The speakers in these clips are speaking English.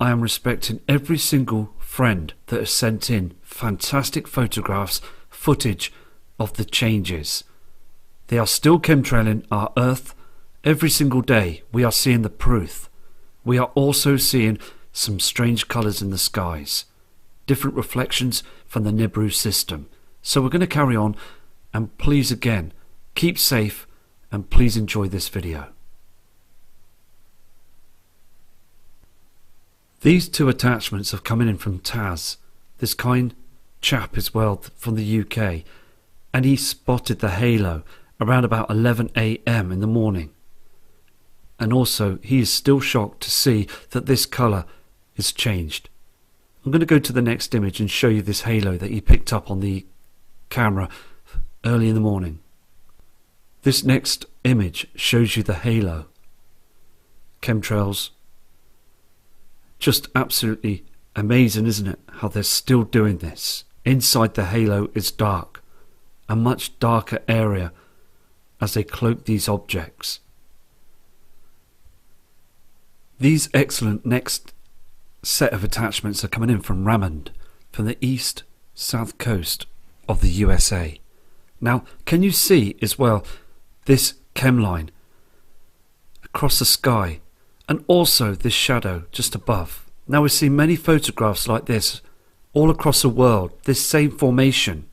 I am respecting every single friend that has sent in fantastic photographs, footage of the changes. They are still chemtrailing our Earth. Every single day we are seeing the proof. We are also seeing some strange colours in the skies, different reflections from the Nibiru system. So we're going to carry on, and please again, keep safe and please enjoy this video. These two attachments have come in from Taz, this kind chap as well from the UK, and he spotted the halo around about 11 AM in the morning. And also he is still shocked to see that this colour is changed. I'm going to go to the next image and show you this halo that he picked up on the camera early in the morning. This next image shows you the halo. Chemtrails. Just absolutely amazing, isn't it? How they're still doing this. Inside the halo is dark. A much darker area as they cloak these objects. These excellent next set of attachments are coming in from Raymond, from the south coast of the USA. Now, can you see as well this chem line across the sky, and also this shadow just above? Now we see many photographs like this all across the world, this same formation.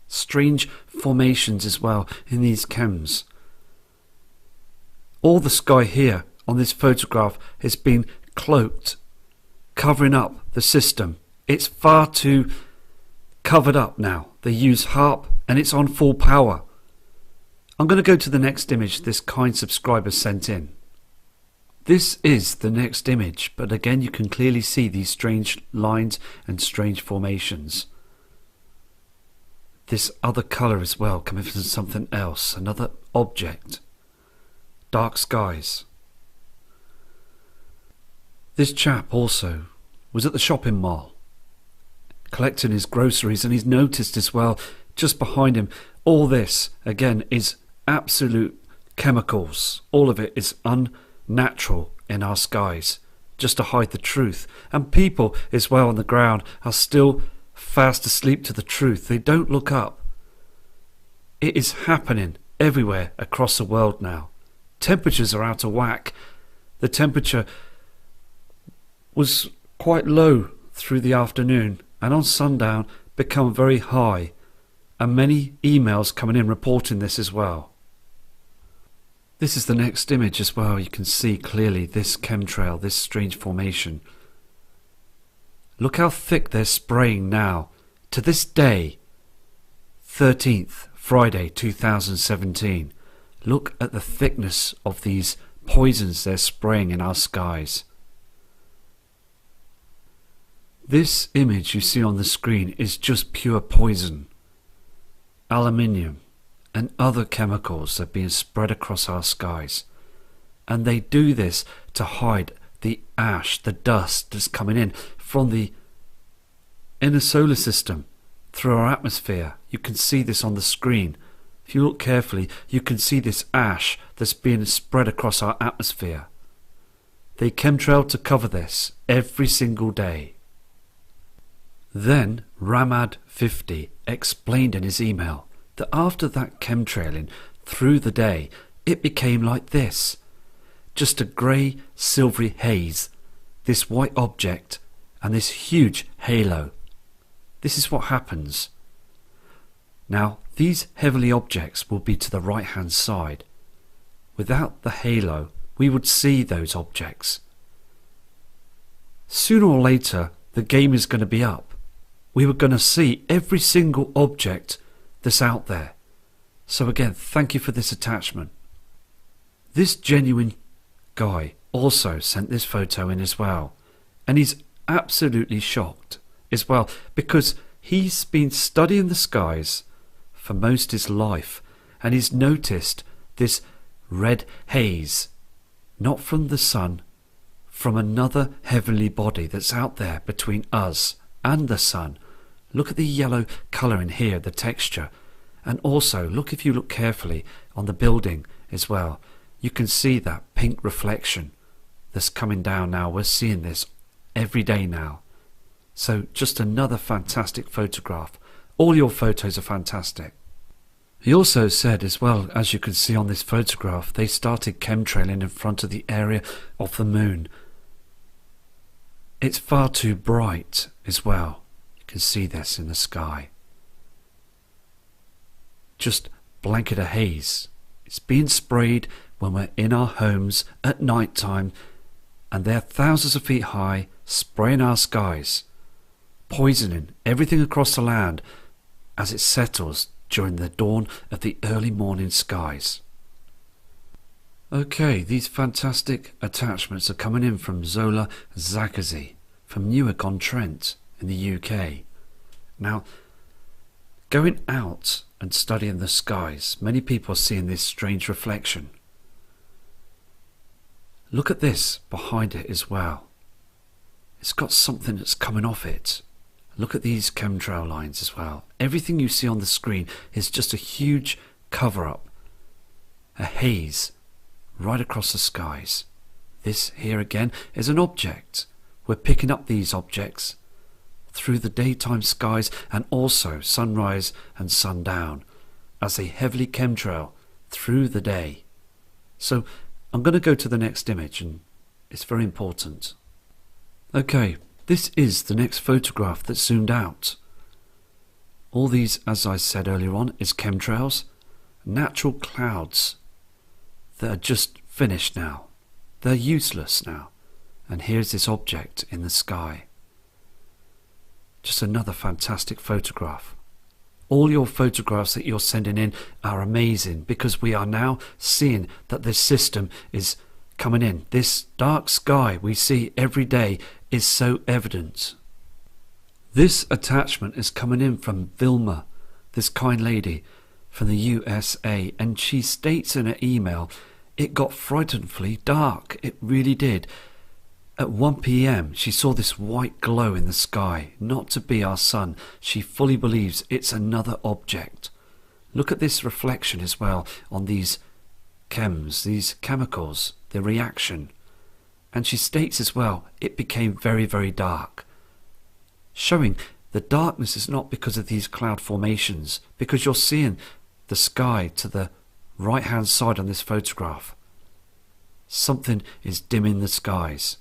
Strange formations as well in these chems. All the sky here on this photograph has been cloaked, covering up the system. It's far too covered up now. They use HARP and it's on full power. I'm going to go to the next image this kind subscriber sent in. This is the next image, but again you can clearly see these strange lines and strange formations. This other colour as well coming from something else, another object. Dark skies. This chap also was at the shopping mall collecting his groceries, and he's noticed as well just behind him all this again is absolute chemicals. All of it is unnatural in our skies just to hide the truth, and people as well on the ground are still fast asleep to the truth. They don't look up. It is happening everywhere across the world now. Temperatures are out of whack. The temperature was quite low through the afternoon and on sundown become very high, and many emails coming in reporting this as well. This is the next image as well. You can see clearly this chemtrail, this strange formation. Look how thick they're spraying now. To this day, 13th Friday 2017, look at the thickness of these poisons they're spraying in our skies. This image you see on the screen is just pure poison. Aluminium and other chemicals are being spread across our skies, and they do this to hide the ash, the dust that's coming in from the inner solar system through our atmosphere. You can see this on the screen. If you look carefully, you can see this ash that's being spread across our atmosphere. They chemtrail to cover this every single day. Then Ramad50 explained in his email that after that chemtrailing through the day, it became like this. Just a grey silvery haze, this white object and this huge halo. This is what happens. Now these heavenly objects will be to the right hand side. Without the halo we would see those objects. Sooner or later the game is going to be up. We were going to see every single object that's out there. So again, thank you for this attachment. This genuine guy also sent this photo in as well, and he's absolutely shocked as well because he's been studying the skies for most of his life, and he's noticed this red haze, not from the sun, from another heavenly body that's out there between us and the sun. Look at the yellow colour in here, the texture, and also look, if you look carefully on the building as well, you can see that pink reflection. that's coming down now. We're seeing this every day now. So just another fantastic photograph. All your photos are fantastic. He also said as well, as you can see on this photograph, they started chemtrailing in front of the area of the moon. It's far too bright as well. You can see this in the sky. Just blanket of haze. It's being sprayed when we're in our homes at night time, and they're thousands of feet high, spraying our skies, poisoning everything across the land as it settles during the dawn of the early morning skies. Okay, these fantastic attachments are coming in from Zola Zakazi from Newark-on-Trent in the UK. Now, going out and studying the skies, many people are seeing this strange reflection. Look at this behind it as well. It's got something that's coming off it. Look at these chemtrail lines as well. Everything you see on the screen is just a huge cover-up, a haze right across the skies. This here again is an object. We're picking up these objects through the daytime skies and also sunrise and sundown as they heavily chemtrail through the day. So I'm going to go to the next image, and it's very important. Okay, this is the next photograph that's zoomed out. All these, as I said earlier on, is chemtrails, natural clouds that are just finished now. They're useless now. And here's this object in the sky. Just another fantastic photograph. All your photographs that you're sending in are amazing, because we are now seeing that this system is coming in. This dark sky we see every day is so evident. This attachment is coming in from Vilma, this kind lady from the USA, and she states in her email, it got frighteningly dark. It really did. At 1 p.m. she saw this white glow in the sky, not to be our sun. She fully believes it's another object. Look at this reflection as well on these chems, these chemicals, the reaction. And she states as well, it became very, very dark. Showing the darkness is not because of these cloud formations, because you're seeing the sky to the right hand side on this photograph. Something is dimming the skies.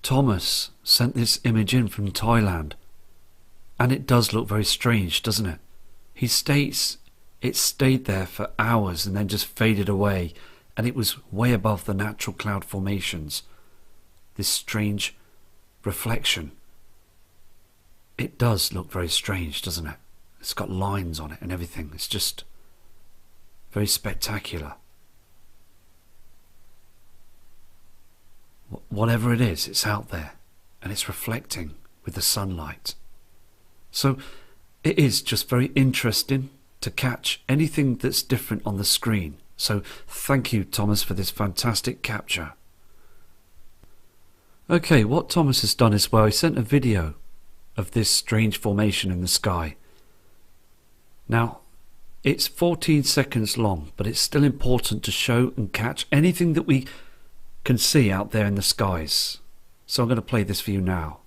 Thomas sent this image in from Thailand, and it does look very strange, doesn't it? He states it stayed there for hours and then just faded away, and it was way above the natural cloud formations. This strange reflection. It does look very strange, doesn't it? It's got lines on it and everything. It's just very spectacular. Whatever it is, it's out there and it's reflecting with the sunlight. So it is just very interesting to catch anything that's different on the screen. So thank you, Thomas, for this fantastic capture. Okay, what Thomas has done as well, he sent a video of this strange formation in the sky. Now, it's 14 seconds long, but it's still important to show and catch anything that we can see out there in the skies. So I'm going to play this for you now.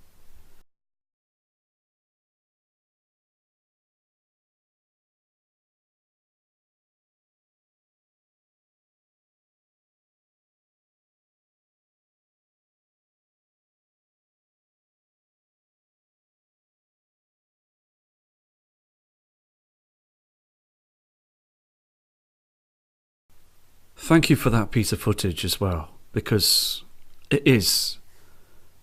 Thank you for that piece of footage as well, because it is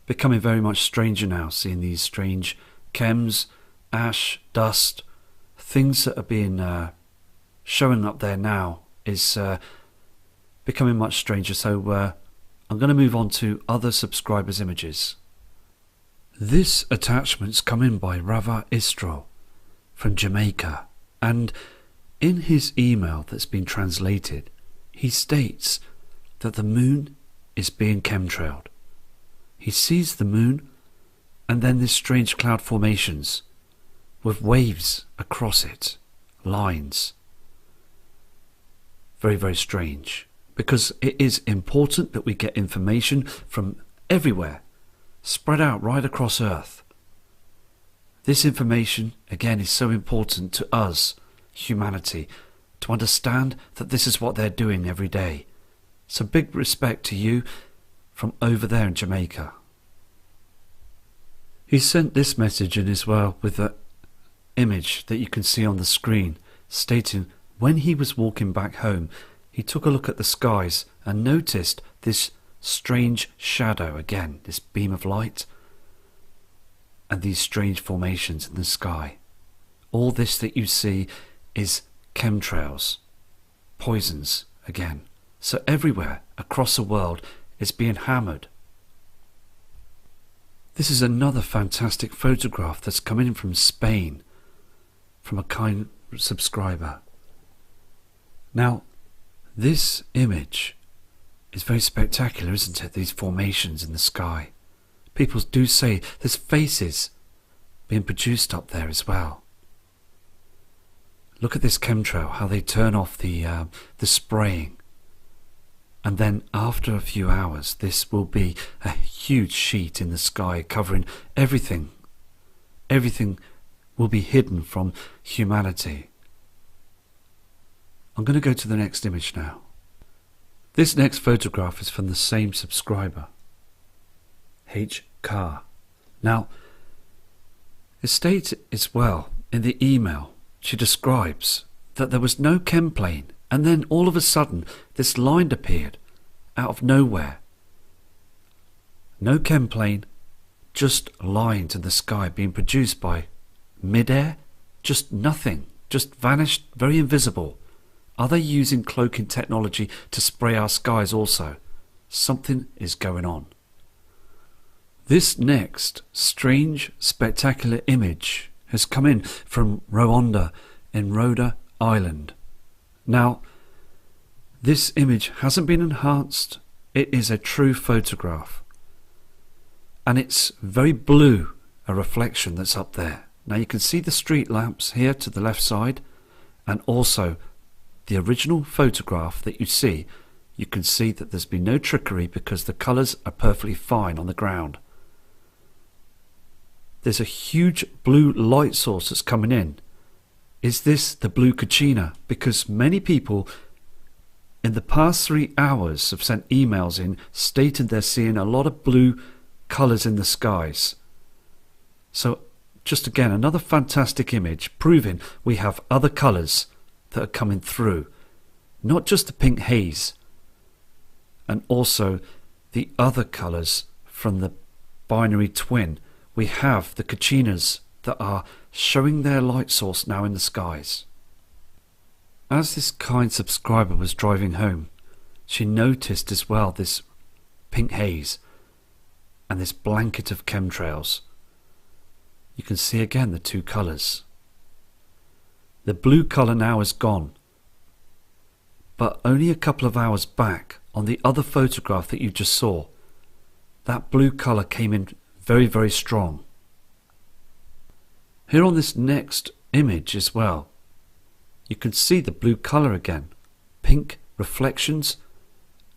becoming very much stranger now, seeing these strange chems, ash, dust, things that are being showing up there now is becoming much stranger. So I'm going to move on to other subscribers' images. This attachment's come in by Rava Istro from Jamaica, and in his email that's been translated, he states that the moon is being chemtrailed. He sees the moon and then this strange cloud formations with waves across it, lines. Very, very strange. because it is important that we get information from everywhere, spread out right across Earth. This information, again, is so important to us, humanity, to understand that this is what they're doing every day. So big respect to you from over there in Jamaica. He sent this message in as well with the image that you can see on the screen, stating when he was walking back home, he took a look at the skies and noticed this strange shadow again, this beam of light, and these strange formations in the sky. All this that you see is chemtrails, poisons again. So everywhere across the world is being hammered. This is another fantastic photograph that's come in from Spain, from a kind subscriber. Now, this image is very spectacular, isn't it? These formations in the sky. People do say there's faces being produced up there as well. Look at this chemtrail, how they turn off the spraying. And then after a few hours, this will be a huge sheet in the sky covering everything. Everything will be hidden from humanity. I'm going to go to the next image now. This next photograph is from the same subscriber, H. Carr. Now, it states as well in the email, she describes that there was no chem plane, and then all of a sudden this line appeared out of nowhere. No chem plane, just lines in the sky being produced by mid-air, just nothing, just vanished, very invisible. Are they using cloaking technology to spray our skies also? Something is going on. This next strange, spectacular image has come in from Rwanda in Rhode Island. Now, this image hasn't been enhanced. It is a true photograph. And it's very blue, a reflection that's up there. Now you can see the street lamps here to the left side, and also the original photograph that you see, you can see that there's been no trickery because the colours are perfectly fine on the ground. There's a huge blue light source that's coming in. Is this the blue Kachina? Because many people in the past 3 hours have sent emails in stating they're seeing a lot of blue colours in the skies. So just again, another fantastic image proving we have other colours that are coming through. Not just the pink haze, and also the other colours from the binary twin. We have the Kachinas that are showing their light source now in the skies. As this kind subscriber was driving home, she noticed as well this pink haze and this blanket of chemtrails. You can see again the two colours. The blue colour now is gone, but only a couple of hours back on the other photograph that you just saw, that blue colour came in very, very strong. Here on this next image as well, you can see the blue colour again, pink reflections,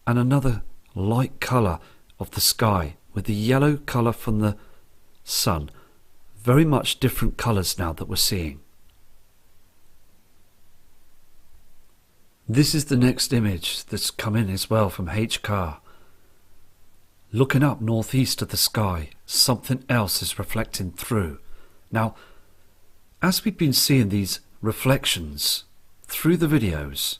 and another light colour of the sky with the yellow colour from the sun. Very much different colours now that we're seeing. This is the next image that's come in as well from H. Carr. Looking up northeast of the sky, something else is reflecting through. Now, as we've been seeing these reflections through the videos,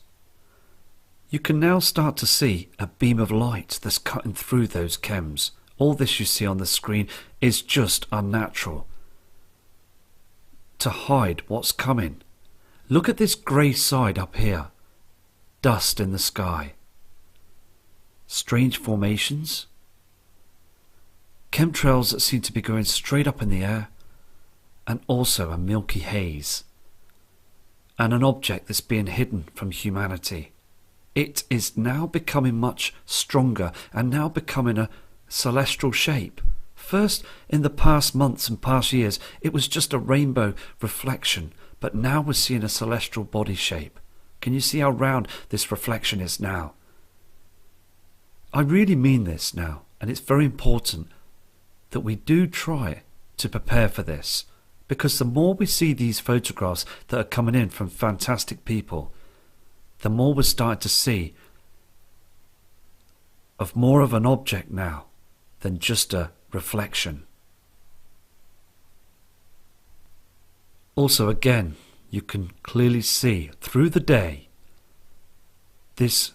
you can now start to see a beam of light that's cutting through those chems. All this you see on the screen is just unnatural to hide what's coming. Look at this grey side up here. Dust in the sky. Strange formations. Chemtrails that seem to be going straight up in the air, and also a milky haze, and an object that's being hidden from humanity. It is now becoming much stronger and now becoming a celestial shape. First, in the past months and past years, it was just a rainbow reflection, but now we're seeing a celestial body shape. Can you see how round this reflection is now? I really mean this now, and it's very important that we do try to prepare for this, because the more we see these photographs that are coming in from fantastic people, the more we're starting to see of more of an object now than just a reflection. Also, again, you can clearly see through the day this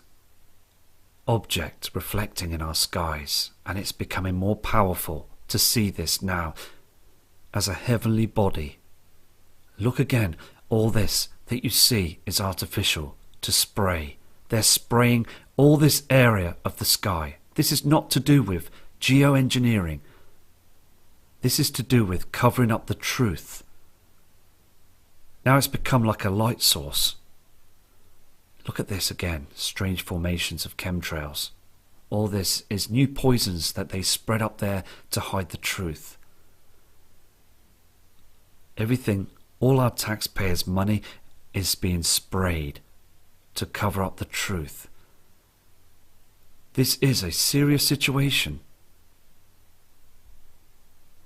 object reflecting in our skies, and it's becoming more powerful to see this now as a heavenly body. Look again, all this that you see is artificial to spray. They're spraying all this area of the sky. This is not to do with geoengineering. This is to do with covering up the truth. Now it's become like a light source. Look at this again, strange formations of chemtrails. All this is new poisons that they spread up there to hide the truth. Everything, all our taxpayers' money is being sprayed to cover up the truth. This is a serious situation.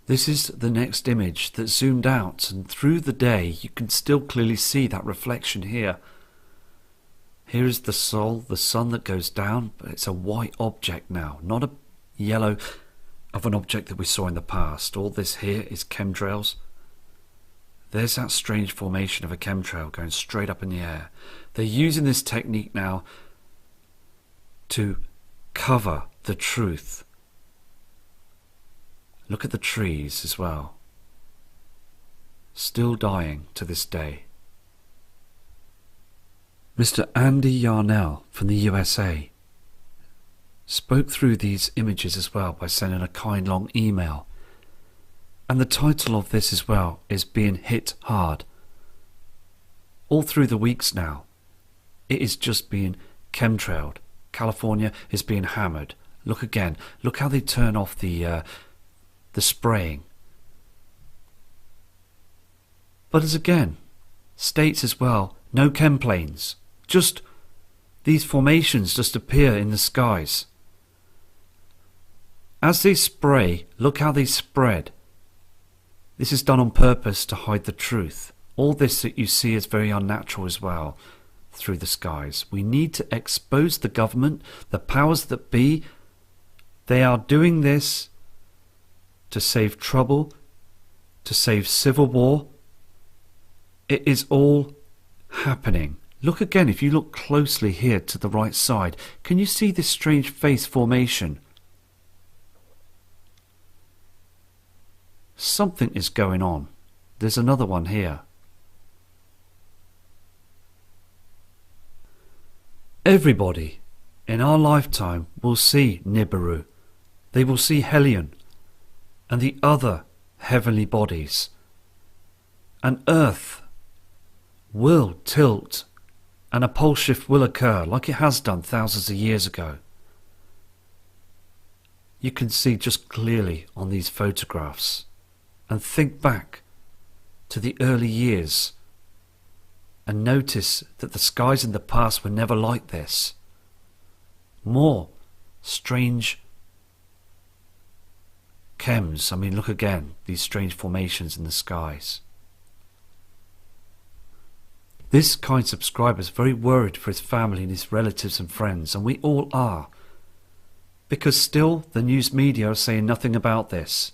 This is the next image that zoomed out, and through the day you can still clearly see that reflection here. Here is the sun that goes down, but it's a white object now, not a yellow of an object that we saw in the past. All this here is chemtrails. There's that strange formation of a chemtrail going straight up in the air. They're using this technique now to cover the truth. Look at the trees as well. Still dying to this day. Mr. Andy Yarnell from the USA spoke through these images as well by sending a kind long email. And the title of this as well is Being Hit Hard. All through the weeks now, it is just being chemtrailed. California is being hammered. Look again. Look how they turn off the spraying. But as again, states as well, no chem planes. Just these formations just appear in the skies. As they spray, look how they spread. This is done on purpose to hide the truth. All this that you see is very unnatural as well through the skies. We need to expose the government, the powers that be. They are doing this to save trouble, to save civil war. It is all happening. Look again, if you look closely here to the right side, can you see this strange face formation? Something is going on. There's another one here. Everybody in our lifetime will see Nibiru. They will see Helion and the other heavenly bodies. And Earth will tilt and a pole shift will occur like it has done thousands of years ago. You can see just clearly on these photographs, and think back to the early years and notice that the skies in the past were never like this. More strange chems. I mean, look again, these strange formations in the skies. This kind subscriber is very worried for his family and his relatives and friends, and we all are. Because still the news media are saying nothing about this.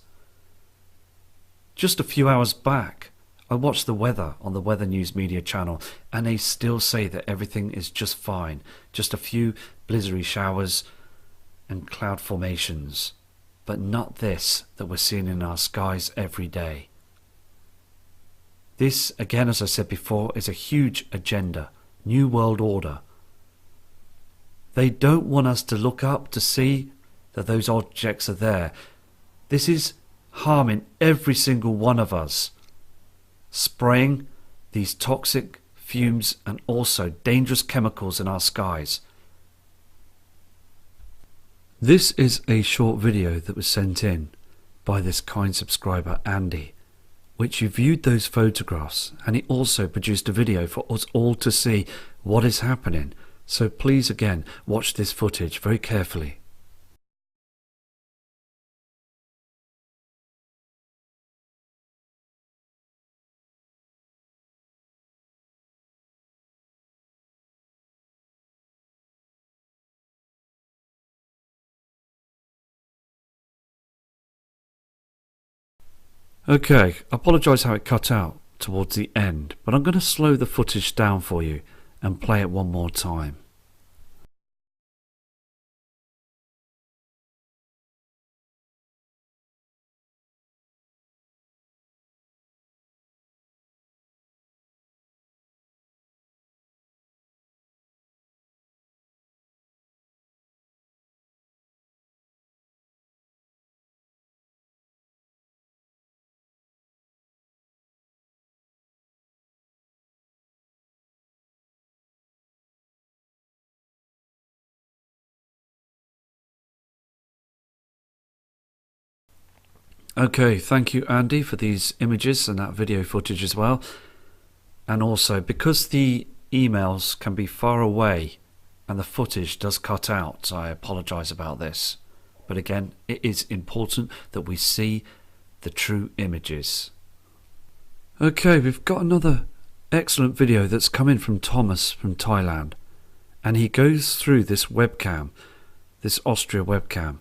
Just a few hours back, I watched the weather on the Weather News Media channel, and they still say that everything is just fine. Just a few blizzardy showers and cloud formations. But not this that we're seeing in our skies every day. This, again, as I said before, is a huge agenda. New World Order. They don't want us to look up to see that those objects are there. This is harming every single one of us. Spraying these toxic fumes and also dangerous chemicals in our skies. This is a short video that was sent in by this kind subscriber Andy, which reviewed those photographs, and he also produced a video for us all to see what is happening. So please again watch this footage very carefully. Okay, apologise how it cut out towards the end, but I'm going to slow the footage down for you and play it one more time. Okay, thank you Andy for these images and that video footage as well. And also, because the emails can be far away and the footage does cut out, I apologise about this. But again, it is important that we see the true images. Okay, we've got another excellent video that's come in from Thomas from Thailand. And he goes through this webcam, this Austria webcam,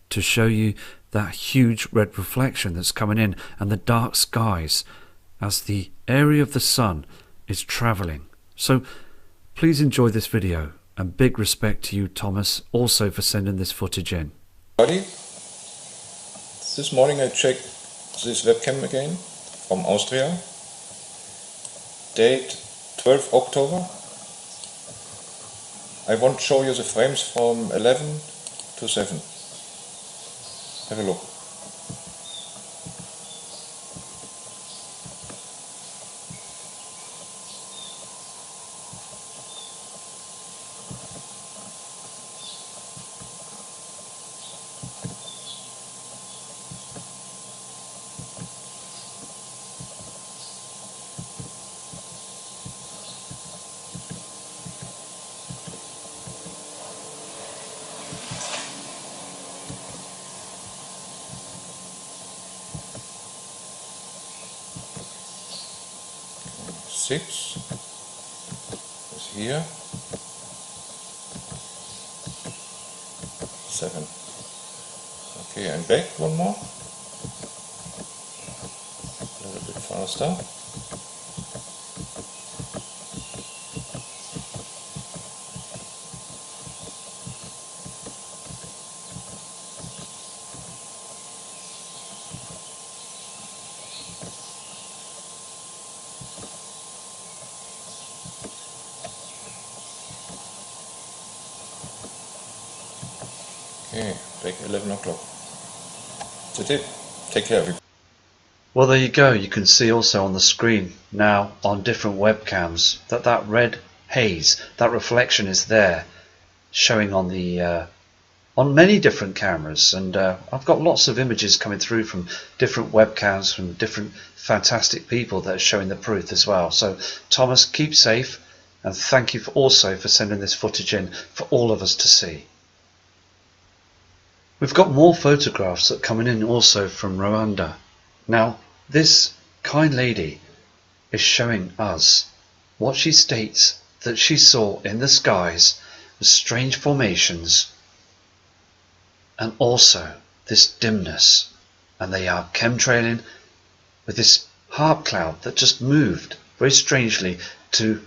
to show you that huge red reflection that's coming in and the dark skies as the area of the sun is travelling. So please enjoy this video, and big respect to you Thomas also for sending this footage in. This morning I checked this webcam again from Austria, date 12 October. I want to show you the frames from 11 to 7. Have a look. Six is here. 7. Okay, and back one more. A little bit faster. Okay, back 11 o'clock. That's it. Take care, everybody. Well, there you go. You can see also on the screen now on different webcams that red haze, that reflection is there, showing on the on many different cameras. And I've got lots of images coming through from different webcams from different fantastic people that are showing the proof as well. So Thomas, keep safe, and thank you also for sending this footage in for all of us to see. We've got more photographs that are coming in also from Rwanda. Now, this kind lady is showing us what she states that she saw in the skies with strange formations and also this dimness, and they are chemtrailing with this harp cloud that just moved very strangely to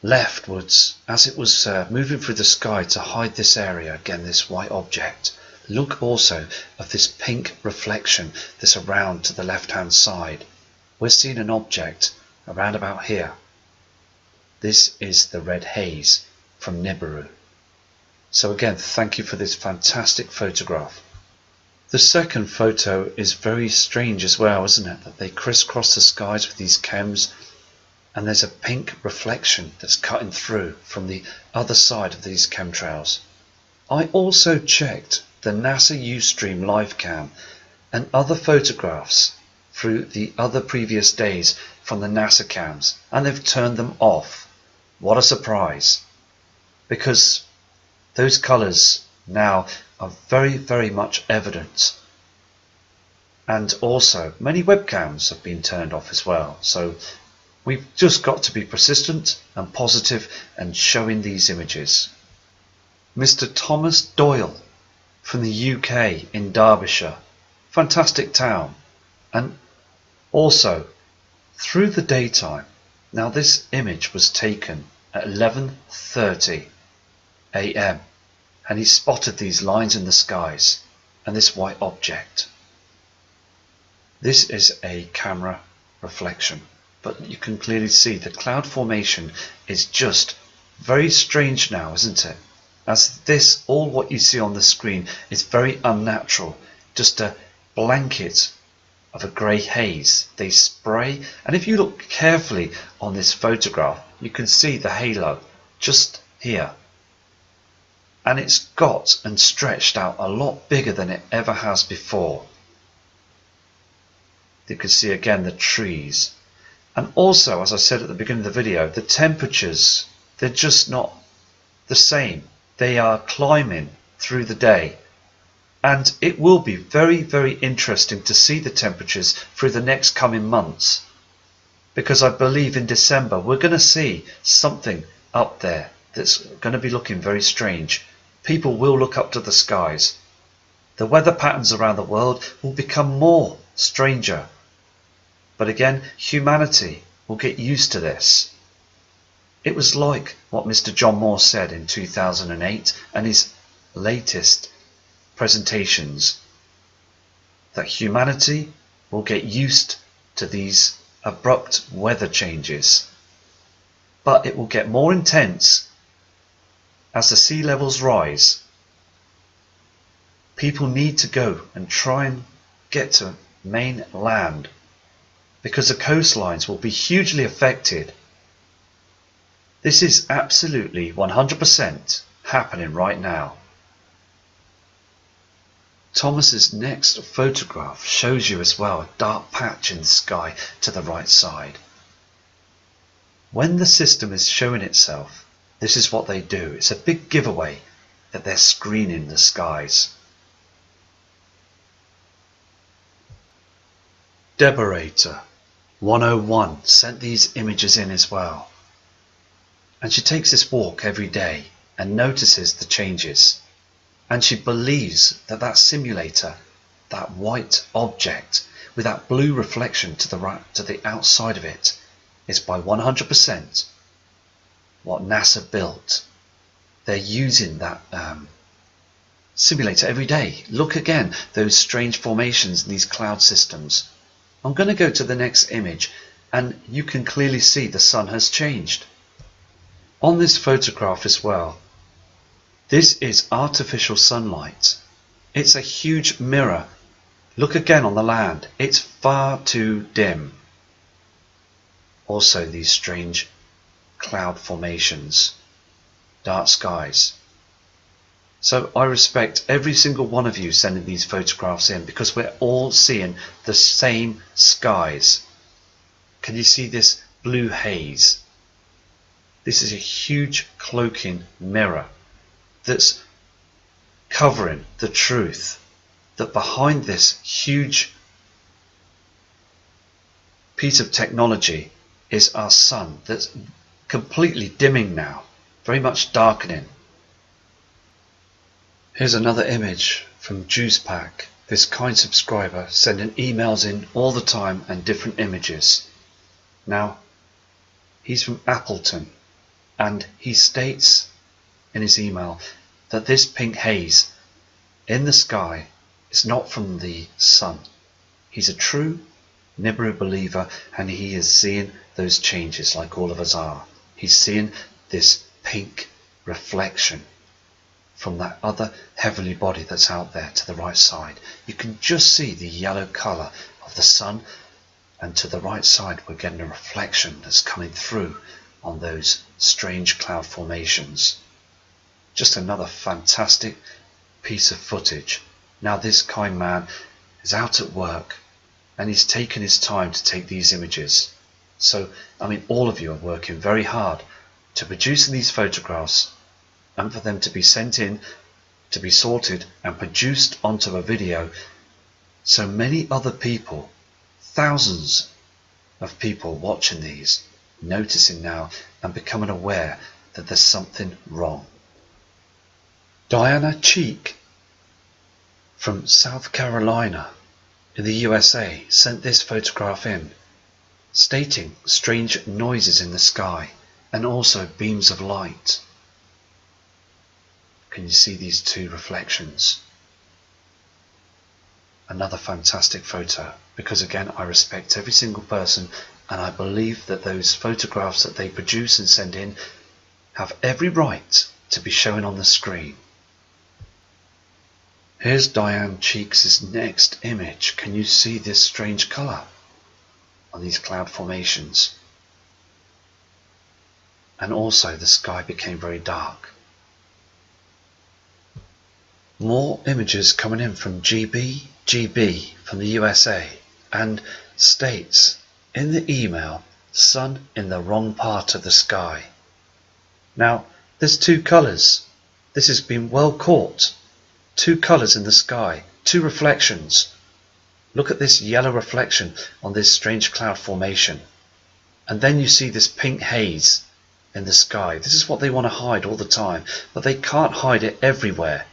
leftwards as it was moving through the sky to hide this area, again this white object. Look also of this pink reflection, this around to the left hand side. We're seeing an object around about here. This is the red haze from Nibiru. So again, thank you for this fantastic photograph. The second photo is very strange as well, isn't it? That they crisscross the skies with these chems, and there's a pink reflection that's cutting through from the other side of these chemtrails. I also checked the NASA Ustream live cam and other photographs through the other previous days from the NASA cams, and they've turned them off. What a surprise, because those colours now are very, very much evident. And also many webcams have been turned off as well. So we've just got to be persistent and positive and showing these images. Mr. Thomas Doyle from the UK in Derbyshire. Fantastic town. And also, through the daytime, now this image was taken at 11:30 a.m. and he spotted these lines in the skies and this white object. This is a camera reflection, but you can clearly see the cloud formation is just very strange now, isn't it? As this, all what you see on the screen is very unnatural, just a blanket of a grey haze. They spray, and if you look carefully on this photograph, you can see the halo just here. And it's got and stretched out a lot bigger than it ever has before. You can see again the trees. And also, as I said at the beginning of the video, the temperatures, they're just not the same. They are climbing through the day. And it will be very, very interesting to see the temperatures through the next coming months. Because I believe in December we're going to see something up there that's going to be looking very strange. People will look up to the skies. The weather patterns around the world will become more stranger. But again, humanity will get used to this. It was like what Mr. John Moore said in 2008 and his latest presentations, that humanity will get used to these abrupt weather changes. But it will get more intense as the sea levels rise. People need to go and try and get to mainland because the coastlines will be hugely affected. This is absolutely 100% happening right now. Thomas's next photograph shows you as well a dark patch in the sky to the right side. When the system is showing itself, this is what they do. It's a big giveaway that they're screening the skies. Deborator 101 sent these images in as well. And she takes this walk every day and notices the changes. And she believes that that simulator, that white object with that blue reflection to the right, to the outside of it, is by 100% what NASA built. They're using that simulator every day. Look again, those strange formations in these cloud systems. I'm going to go to the next image and you can clearly see the sun has changed. On this photograph as well, this is artificial sunlight. It's a huge mirror. Look again on the land. It's far too dim. Also these strange cloud formations, dark skies. So I respect every single one of you sending these photographs in because we're all seeing the same skies. Can you see this blue haze? This is a huge cloaking mirror that's covering the truth that behind this huge piece of technology is our sun that's completely dimming now, very much darkening. Here's another image from Juice Pack, this kind subscriber sending emails in all the time and different images. Now, he's from Appleton and he states in his email that this pink haze in the sky is not from the sun. He's a true Nibiru believer and he is seeing those changes like all of us are. He's seeing this pink reflection from that other heavenly body that's out there to the right side. You can just see the yellow colour of the sun, and to the right side we're getting a reflection that's coming through on those strange cloud formations. Just another fantastic piece of footage. Now this kind man is out at work and he's taken his time to take these images. So, I mean, all of you are working very hard to produce these photographs and for them to be sent in, to be sorted and produced onto a video so many other people, thousands of people watching these, noticing now and becoming aware that there's something wrong. Diana Cheek from South Carolina in the USA sent this photograph in, stating strange noises in the sky and also beams of light. Can you see these two reflections? Another fantastic photo, because again, I respect every single person, and I believe that those photographs that they produce and send in have every right to be shown on the screen. Here's Diane Cheeks' next image. Can you see this strange colour on these cloud formations? And also the sky became very dark. More images coming in from GB from the USA, and states in the email, sun in the wrong part of the sky. Now, there's two colours. This has been well caught. Two colours in the sky, two reflections. Look at this yellow reflection on this strange cloud formation. And then you see this pink haze in the sky. This is what they want to hide all the time, but they can't hide it everywhere.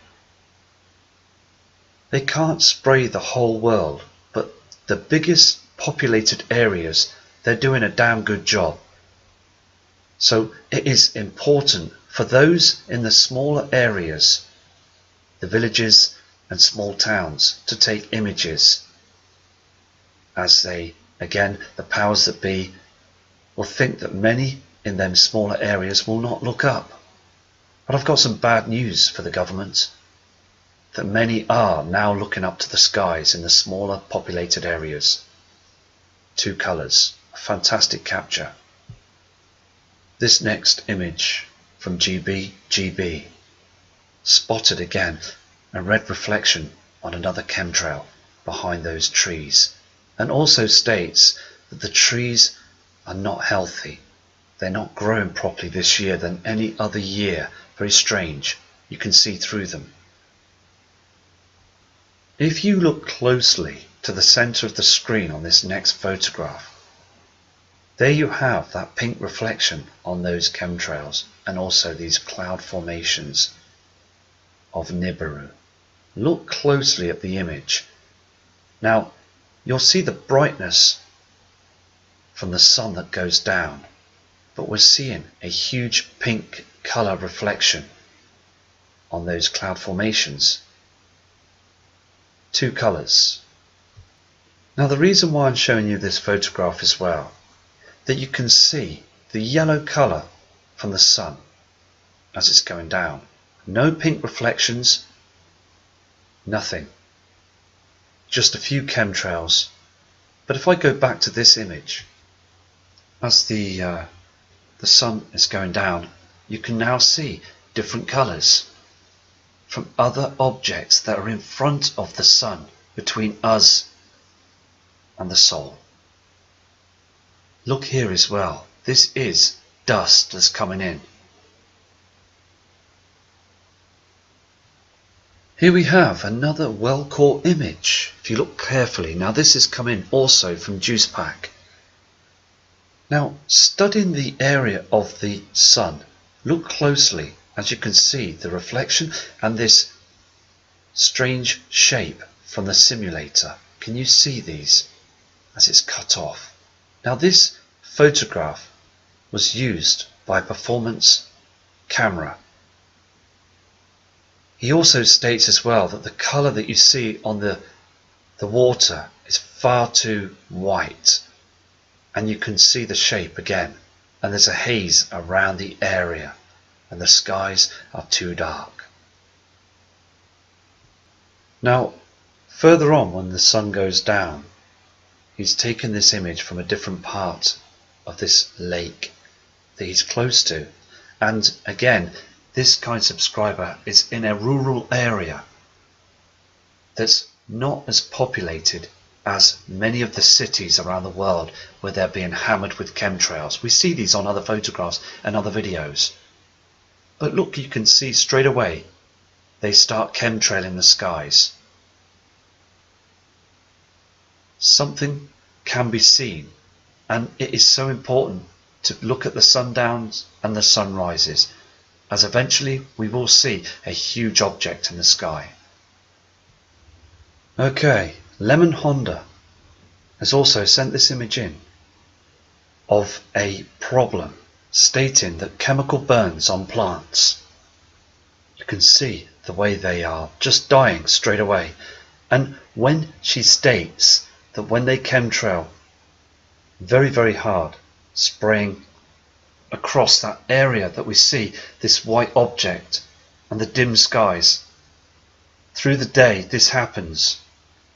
They can't spray the whole world, but the biggest populated areas, they're doing a damn good job. So it is important for those in the smaller areas, the villages and small towns, to take images, as they, again, the powers that be, will think that many in them smaller areas will not look up. But I've got some bad news for the government, that many are now looking up to the skies in the smaller populated areas. Two colours, a fantastic capture. This next image from GB, spotted again a red reflection on another chemtrail behind those trees, and also states that the trees are not healthy. They're not growing properly this year than any other year. Very strange. You can see through them. If you look closely to the center of the screen on this next photograph, there you have that pink reflection on those chemtrails and also these cloud formations of Nibiru. Look closely at the image. Now, you'll see the brightness from the sun that goes down, but we're seeing a huge pink color reflection on those cloud formations. Two colors. Now, the reason why I'm showing you this photograph as well, that you can see the yellow color from the sun as it's going down. No pink reflections, nothing. Just a few chemtrails. But if I go back to this image, as the sun is going down, you can now see different colors from other objects that are in front of the sun, between us and the soul. Look here as well. This is dust that's coming in. Here we have another well caught image. If you look carefully, now this is coming also from JuicePack. Now, studying the area of the sun, look closely. As you can see, the reflection and this strange shape from the simulator. Can you see these as it's cut off? Now, this photograph was used by a performance camera. He also states as well that the colour that you see on the water is far too white, and you can see the shape again, and there's a haze around the area, and the skies are too dark. Now, further on, when the sun goes down, he's taken this image from a different part of this lake that he's close to, and again, this kind subscriber is in a rural area that's not as populated as many of the cities around the world where they're being hammered with chemtrails. We see these on other photographs and other videos. But look, you can see straight away they start chemtrailing the skies. Something can be seen, and it is so important to look at the sundowns and the sunrises, as eventually we will see a huge object in the sky. Okay, Lemon Honda has also sent this image in of a problem stating that chemical burns on plants. You can see the way they are just dying straight away. And when she states that when they chemtrail very, very hard, spraying across that area that we see this white object and the dim skies, through the day this happens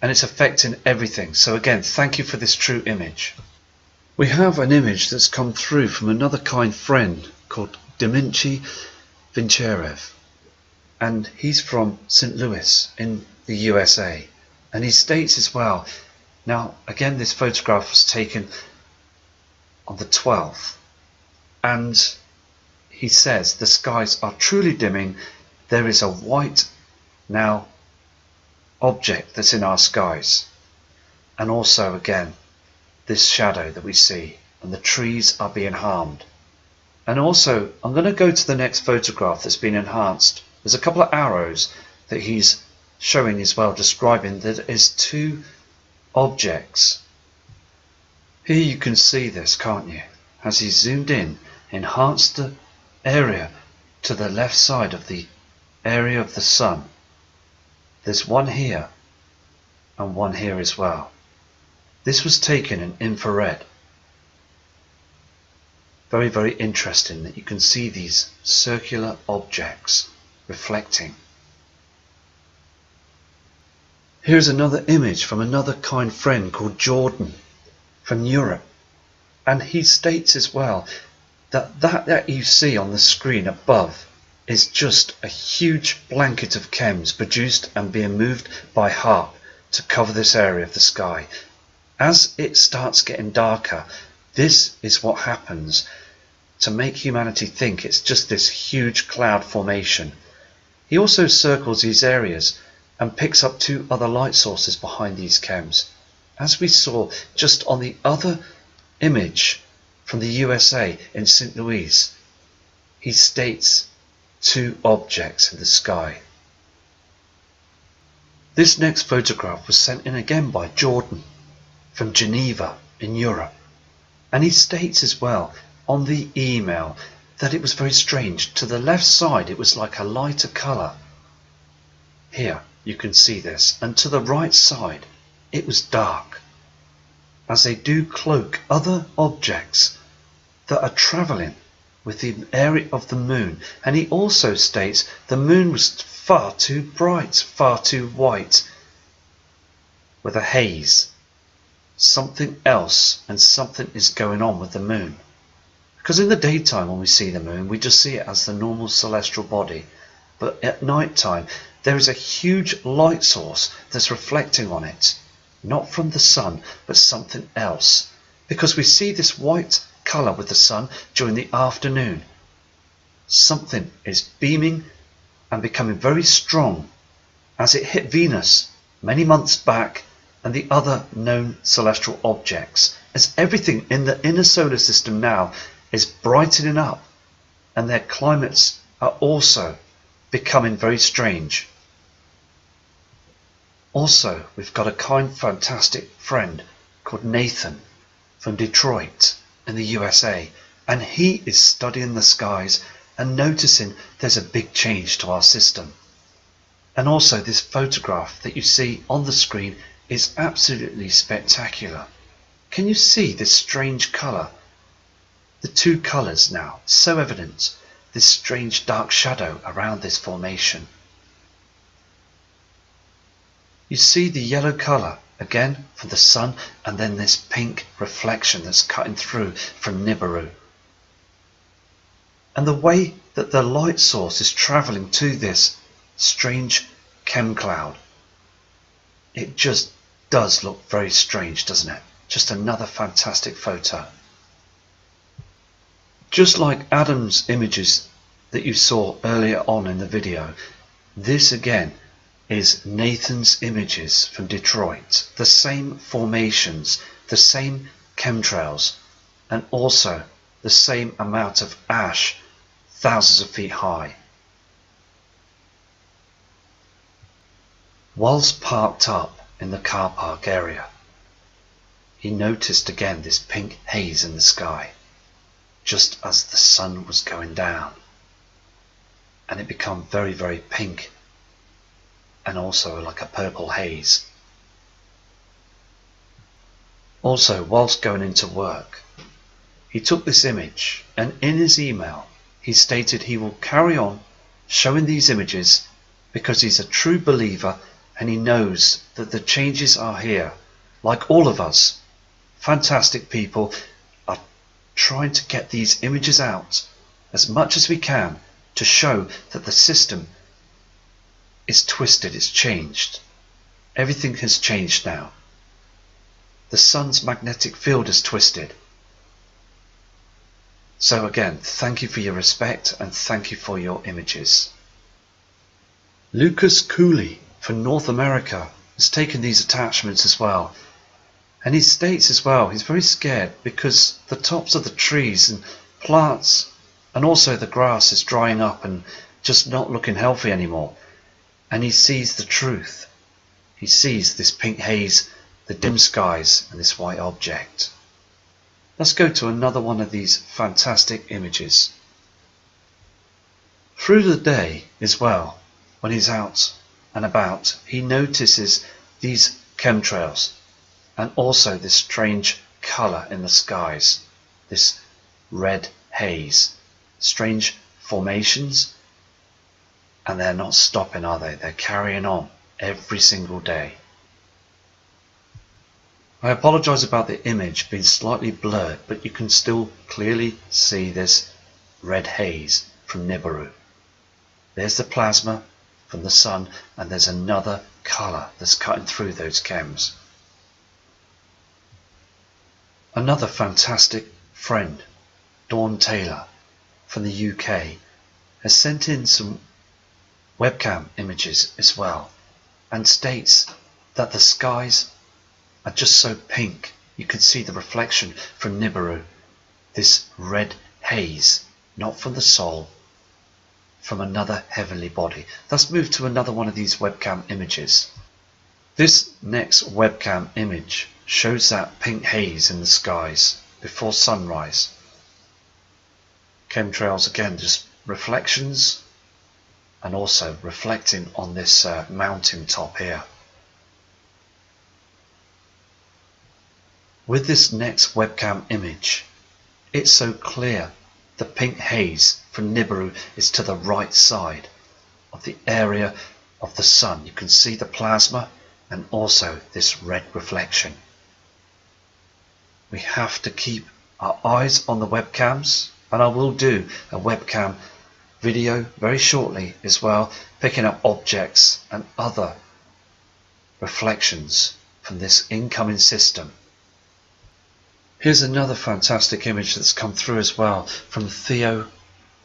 and it's affecting everything. So again, thank you for this true image. We have an image that's come through from another kind friend called Dmitry Vincherev, and he's from St. Louis in the USA, and he states as well, now again this photograph was taken on the 12th, and he says the skies are truly dimming. There is a white now object that's in our skies, and also again this shadow that we see, and the trees are being harmed. And also I'm going to go to the next photograph that's been enhanced. There's a couple of arrows that he's showing as well, describing that is two objects. Here you can see this, can't you? As he's zoomed in, enhanced the area to the left side of the area of the sun. There's one here and one here as well. This was taken in infrared. Very, very interesting that you can see these circular objects reflecting. Here's another image from another kind friend called Jordan from Europe, and he states as well that you see on the screen above is just a huge blanket of chems produced and being moved by HAARP to cover this area of the sky. As it starts getting darker, this is what happens to make humanity think it's just this huge cloud formation. He also circles these areas and picks up two other light sources behind these chems. As we saw just on the other image from the USA in St. Louis, he states two objects in the sky. This next photograph was sent in again by Jordan from Geneva in Europe, and he states as well on the email that it was very strange. To the left side it was like a lighter colour. Here you can see this, and to the right side it was dark, as they do cloak other objects that are travelling with the area of the moon. And he also states the moon was far too bright, far too white, with a haze. Something else and something is going on with the moon. Because in the daytime when we see the moon, we just see it as the normal celestial body. But at night time, there is a huge light source that's reflecting on it. Not from the sun, but something else. Because we see this white colour with the sun during the afternoon. Something is beaming and becoming very strong as it hit Venus many months back and the other known celestial objects, as everything in the inner solar system now is brightening up and their climates are also becoming very strange. Also, we've got a kind, fantastic friend called Nathan from Detroit in the USA, and he is studying the skies and noticing there's a big change to our system. And also this photograph that you see on the screen is absolutely spectacular. Can you see this strange colour? The two colours now, so evident, this strange dark shadow around this formation. You see the yellow colour again from the sun, and then this pink reflection that's cutting through from Nibiru. And the way that the light source is travelling to this strange chem cloud, it just does look very strange, doesn't it? Just another fantastic photo. Just like Adam's images that you saw earlier on in the video, this again is Nathan's images from Detroit. The same formations, the same chemtrails, and also the same amount of ash thousands of feet high. Whilst parked up in the car park area. He noticed again this pink haze in the sky, just as the sun was going down, and it became very, very pink and also like a purple haze. Also, whilst going into work, he took this image, and in his email he stated he will carry on showing these images because he's a true believer and he knows that the changes are here. Like all of us, fantastic people are trying to get these images out as much as we can to show that the system is twisted, it's changed. Everything has changed now. The sun's magnetic field is twisted. So again, thank you for your respect and thank you for your images. Lucas Cooley from North America has taken these attachments as well. And he states as well, he's very scared because the tops of the trees and plants and also the grass is drying up and just not looking healthy anymore. And he sees the truth. He sees this pink haze, the dim skies and this white object. Let's go to another one of these fantastic images. Through the day as well, when he's out and about, he notices these chemtrails and also this strange colour in the skies, this red haze, strange formations, and they're not stopping, are they? They're carrying on every single day. I apologise about the image being slightly blurred, but you can still clearly see this red haze from Nibiru. There's the plasma from the sun, and there's another colour that's cutting through those chems. Another fantastic friend, Dawn Taylor from the UK, has sent in some webcam images as well, and states that the skies are just so pink. You can see the reflection from Nibiru, this red haze, not from the soul, from another heavenly body. Let's move to another one of these webcam images. This next webcam image shows that pink haze in the skies before sunrise. Chemtrails again, just reflections, and also reflecting on this mountain top here. With this next webcam image, it's so clear the pink haze from Nibiru is to the right side of the area of the sun. You can see the plasma and also this red reflection. We have to keep our eyes on the webcams, and I will do a webcam video very shortly as well, picking up objects and other reflections from this incoming system. Here's another fantastic image that's come through as well from Theo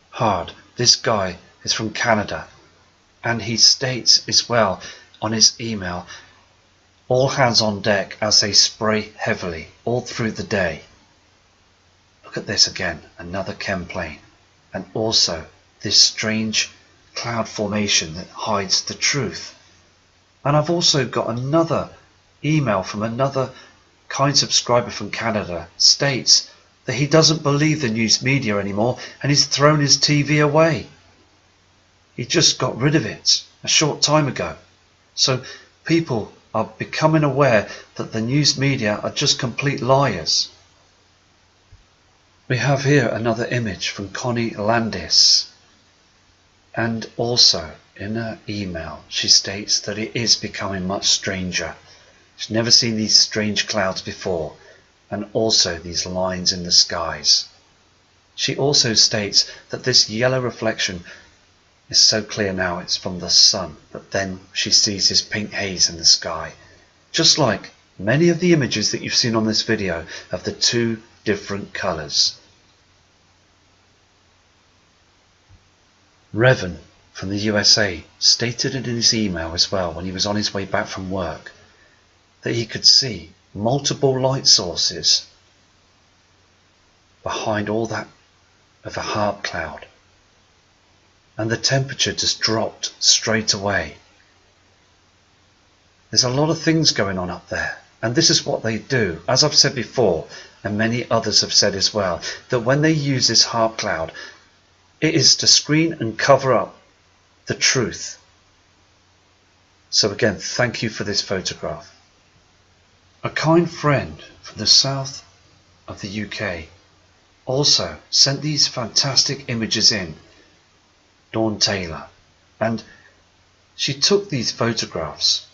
Hard. This guy is from Canada, and he states as well on his email, all hands on deck as they spray heavily all through the day. Look at this again, another chem plane, and also this strange cloud formation that hides the truth. And I've also got another email from another kind subscriber from Canada, states that he doesn't believe the news media anymore and he's thrown his TV away. He just got rid of it a short time ago. So people are becoming aware that the news media are just complete liars. We have here another image from Connie Landis, and also in her email she states that it is becoming much stranger. She's never seen these strange clouds before, and also these lines in the skies. She also states that this yellow reflection is so clear now it's from the sun, but then she sees this pink haze in the sky, just like many of the images that you've seen on this video of the two different colours. Revan from the USA stated in his email as well, when he was on his way back from work, that he could see multiple light sources behind all that of a HAARP cloud, and the temperature just dropped straight away. There's a lot of things going on up there, and this is what they do. As I've said before, and many others have said as well, that when they use this harp cloud, it is to screen and cover up the truth. So again, thank you for this photograph. A kind friend from the south of the UK also sent these fantastic images in, Dawn Taylor, and she took these photographs,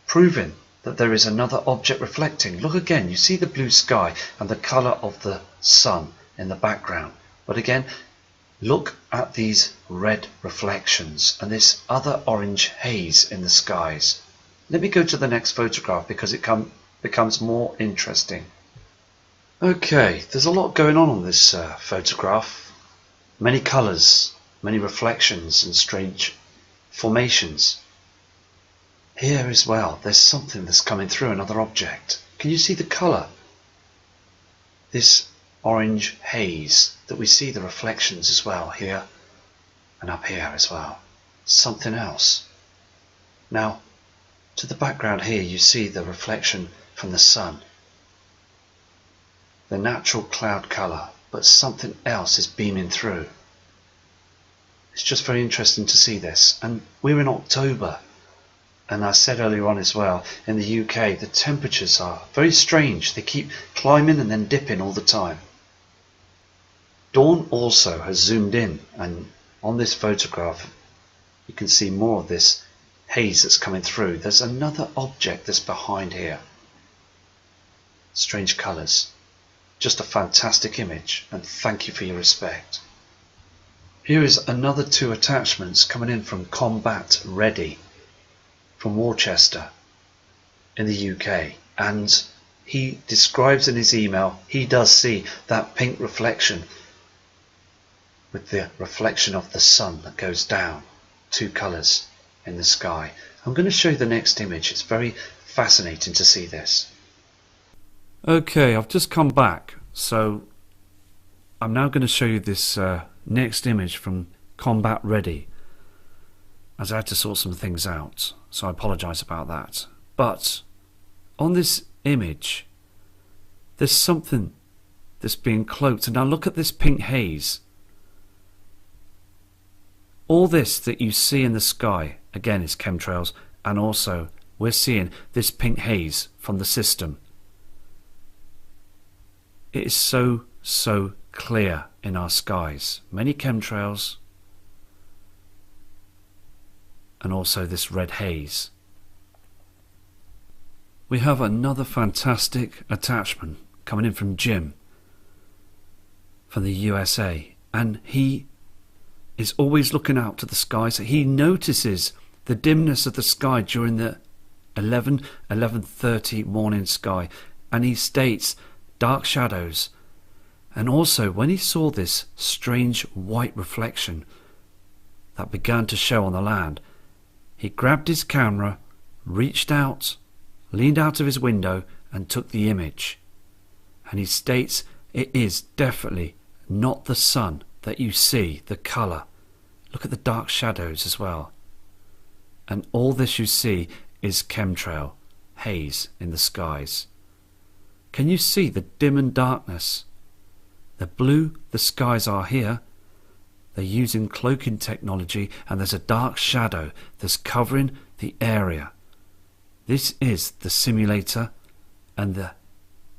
proving that there is another object reflecting. Look again, you see the blue sky and the colour of the sun in the background. But again, look at these red reflections and this other orange haze in the skies. Let me go to the next photograph because it becomes more interesting. Okay, there's a lot going on this photograph. Many colours, many reflections and strange formations. Here as well, there's something that's coming through, another object. Can you see the colour? This orange haze that we see the reflections as well here and up here as well. Something else. Now, to the background here you see the reflection from the sun. The natural cloud colour, but something else is beaming through. It's just very interesting to see this. And we're in October. And I said earlier on as well, in the UK, the temperatures are very strange. They keep climbing and then dipping all the time. Dawn also has zoomed in, and on this photograph, you can see more of this haze that's coming through. There's another object that's behind here. Strange colours. Just a fantastic image, and thank you for your respect. Here is another 2 attachments coming in from Combat Ready, from Worcester in the UK, and he describes in his email he does see that pink reflection with the reflection of the sun that goes down, 2 colours in the sky. I'm going to show you the next image. It's very fascinating to see this. Okay, I've just come back, so I'm now going to show you this next image from Combat Ready, as I had to sort some things out, so I apologise about that. But on this image, there's something that's being cloaked, and now look at this pink haze. All this that you see in the sky, again, is chemtrails, and also we're seeing this pink haze from the system. It is so clear in our skies. Many chemtrails, and also this red haze. We have another fantastic attachment coming in from Jim from the USA, and he is always looking out to the skies. He notices the dimness of the sky during the 11:30 morning sky, and he states dark shadows. And also when he saw this strange white reflection that began to show on the land, he grabbed his camera, reached out, leaned out of his window and took the image. And he states it is definitely not the sun that you see, the colour. Look at the dark shadows as well. And all this you see is chemtrail, haze in the skies. Can you see the dim and darkness? The blue the skies are here. They're using cloaking technology, and there's a dark shadow that's covering the area. This is the simulator, and the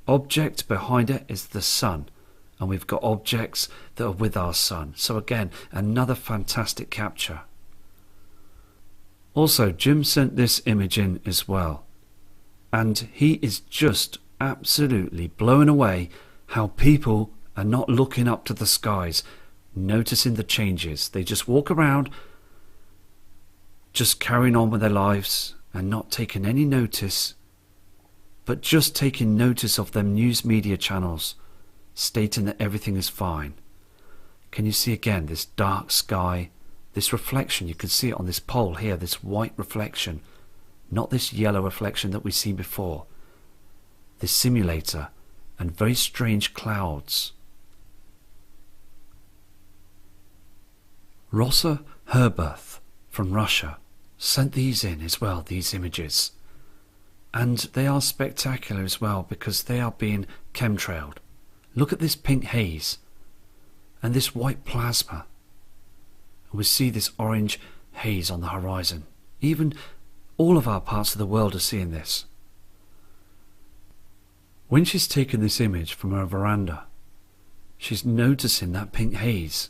object behind it is the sun. And we've got objects that are with our sun. So again, another fantastic capture. Also, Jim sent this image in as well. And he is just absolutely blown away how people are not looking up to the skies, noticing the changes. They just walk around, just carrying on with their lives and not taking any notice, but just taking notice of them news media channels stating that everything is fine. Can you see again this dark sky, this reflection? You can see it on this pole here, this white reflection, not this yellow reflection that we've seen before. This simulator and very strange clouds. Rosa Herberth from Russia sent these in as well, these images. And they are spectacular as well because they are being chemtrailed. Look at this pink haze and this white plasma. And we see this orange haze on the horizon. Even all of our parts of the world are seeing this. When she's taken this image from her veranda, she's noticing that pink haze,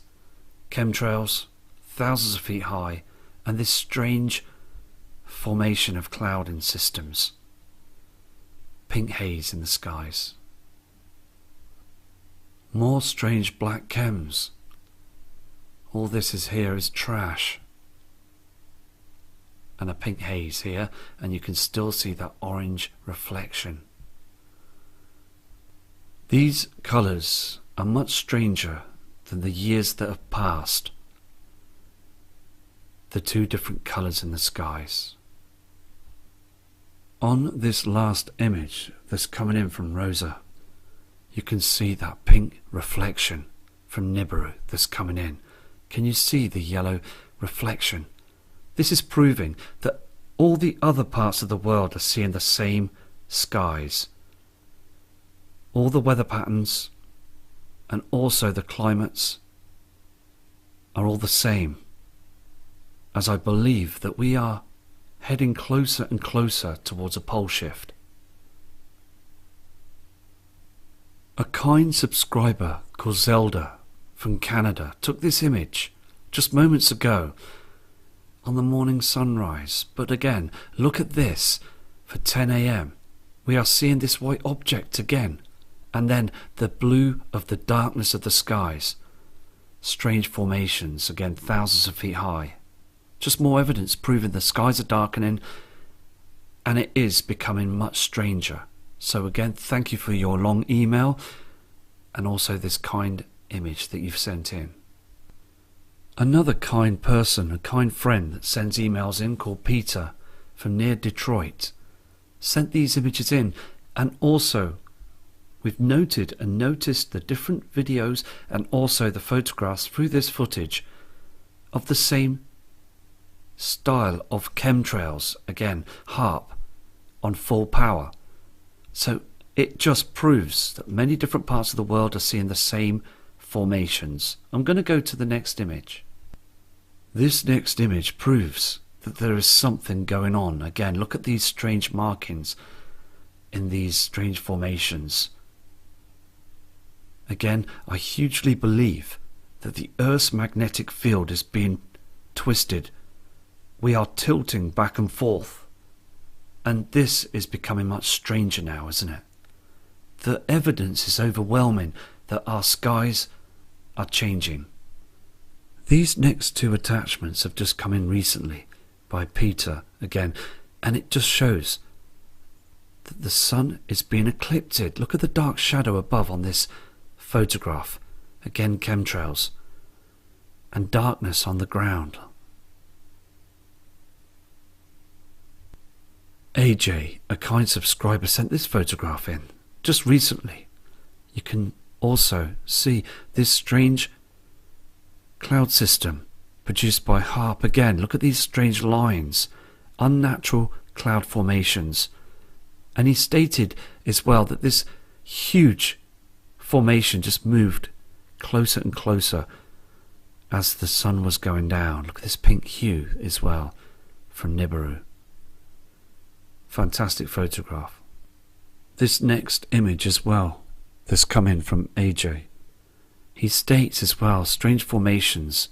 chemtrails, thousands of feet high, and this strange formation of clouding systems. Pink haze in the skies. More strange black chems. All this is here is trash. And a pink haze here, and you can still see that orange reflection. These colours are much stranger than the years that have passed. The two different colours in the skies. On this last image that's coming in from Rosa, you can see that pink reflection from Nibiru that's coming in. Can you see the yellow reflection? This is proving that all the other parts of the world are seeing the same skies. All the weather patterns and also the climates are all the same, as I believe that we are heading closer and closer towards a pole shift. A kind subscriber called Zelda from Canada took this image just moments ago on the morning sunrise. But again, look at this. For 10 AM we are seeing this white object again, and then the blue of the darkness of the skies. Strange formations, again thousands of feet high. Just more evidence proving the skies are darkening, and it is becoming much stranger. So again, thank you for your long email and also this kind image that you've sent in. Another kind person, a kind friend that sends emails in, called Peter from near Detroit, sent these images in, and also we've noted and noticed the different videos and also the photographs through this footage of the same style of chemtrails, again HARP on full power. So it just proves that many different parts of the world are seeing the same formations. I'm going to go to the next image. This next image proves that there is something going on. Again, look at these strange markings in these strange formations. Again, I hugely believe that the Earth's magnetic field is being twisted. We are tilting back and forth. And this is becoming much stranger now, isn't it? The evidence is overwhelming that our skies are changing. These next two attachments have just come in recently by Peter again, and it just shows that the sun is being eclipsed. Look at the dark shadow above on this photograph. Again, chemtrails and darkness on the ground. AJ, a kind subscriber, sent this photograph in just recently. You can also see this strange cloud system produced by HARP again. Look at these strange lines, unnatural cloud formations. And he stated as well that this huge formation just moved closer and closer as the sun was going down. Look at this pink hue as well from Nibiru. Fantastic photograph. This next image as well, that's come in from AJ. He states as well, strange formations.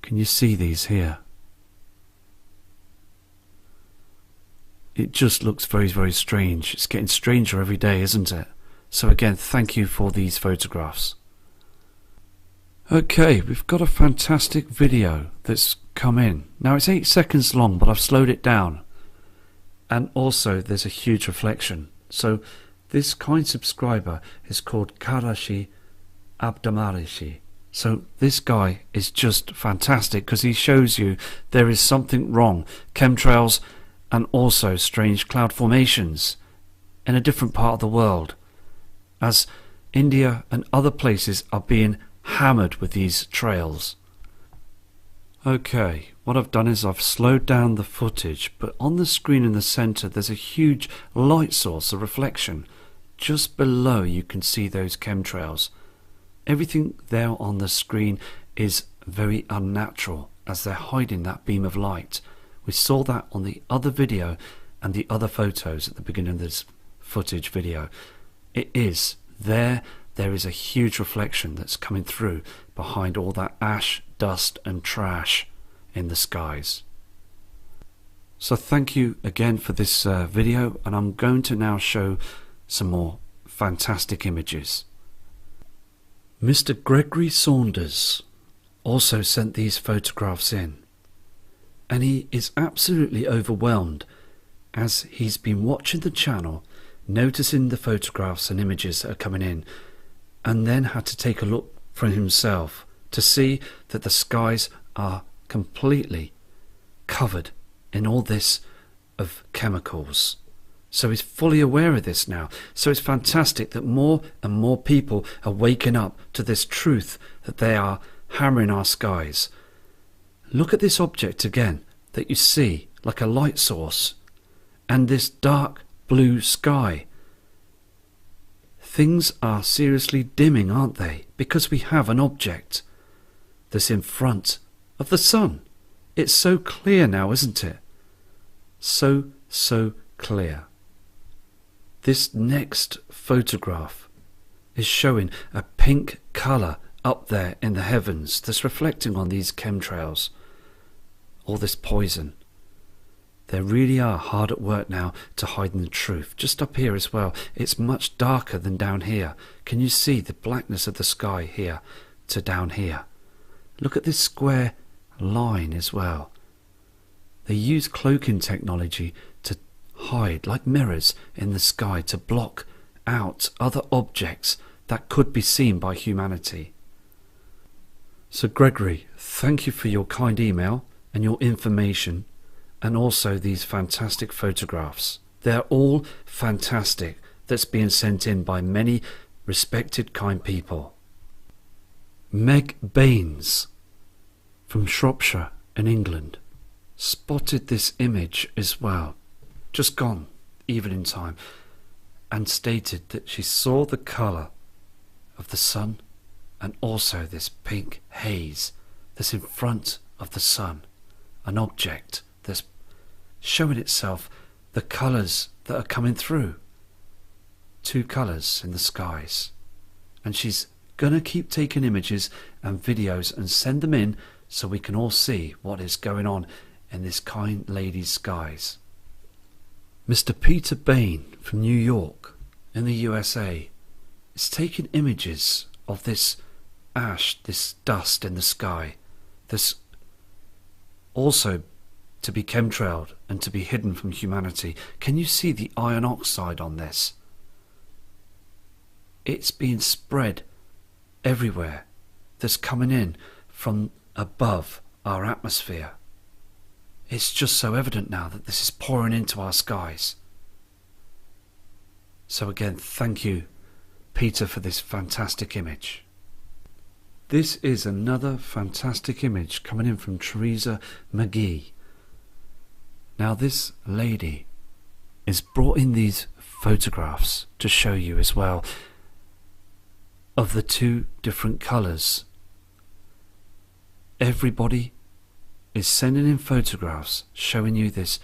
Can you see these here? It just looks very, very strange. It's getting stranger every day, isn't it? So again, thank you for these photographs. Okay, we've got a fantastic video that's come in. Now it's 8 seconds long, but I've slowed it down. And also there's a huge reflection. So this kind subscriber is called Karashi Abdamarishi. So this guy is just fantastic because he shows you there is something wrong. Chemtrails and also strange cloud formations in a different part of the world, as India and other places are being hammered with these trails. Okay, what I've done is I've slowed down the footage, but on the screen in the center there's a huge light source, a reflection. Just below you can see those chemtrails. Everything there on the screen is very unnatural as they're hiding that beam of light. We saw that on the other video and the other photos at the beginning of this footage video. It is there. There is a huge reflection that's coming through behind all that ash, dust and trash in the skies. So thank you again for this video, and I'm going to now show some more fantastic images. Mr. Gregory Saunders also sent these photographs in, and he is absolutely overwhelmed as he's been watching the channel, noticing the photographs and images that are coming in, and then had to take a look for himself to see that the skies are completely covered in all this of chemicals. So he's fully aware of this now. So it's fantastic that more and more people are waking up to this truth that they are hammering our skies. Look at this object again that you see like a light source, and this dark blue sky. Things are seriously dimming, aren't they? Because we have an object that's in front of the sun. It's so clear now, isn't it? So clear. This next photograph is showing a pink colour up there in the heavens that's reflecting on these chemtrails. All this poison. They really are hard at work now to hide the truth. Just up here as well, it's much darker than down here. Can you see the blackness of the sky here to down here? Look at this square line as well. They use cloaking technology to hide like mirrors in the sky to block out other objects that could be seen by humanity. So Gregory, thank you for your kind email and your information, and also these fantastic photographs. They're all fantastic, that's being sent in by many respected kind people. Meg Baines from Shropshire in England spotted this image as well, just gone evening time, and stated that she saw the colour of the sun and also this pink haze that's in front of the sun, an object that's showing itself the colours that are coming through. Two colours in the skies. And she's gonna keep taking images and videos and send them in so we can all see what is going on in this kind lady's skies. Mr. Peter Bain from New York in the USA is taking images of this ash, this dust in the sky. This also to be chemtrailed and to be hidden from humanity. Can you see the iron oxide on this? It's being spread everywhere. That's coming in from above our atmosphere. It's just so evident now that this is pouring into our skies. So again, thank you, Peter, for this fantastic image. This is another fantastic image coming in from Teresa McGee. Now this lady is brought in these photographs to show you as well of the two different colours. Everybody is sending in photographs showing you this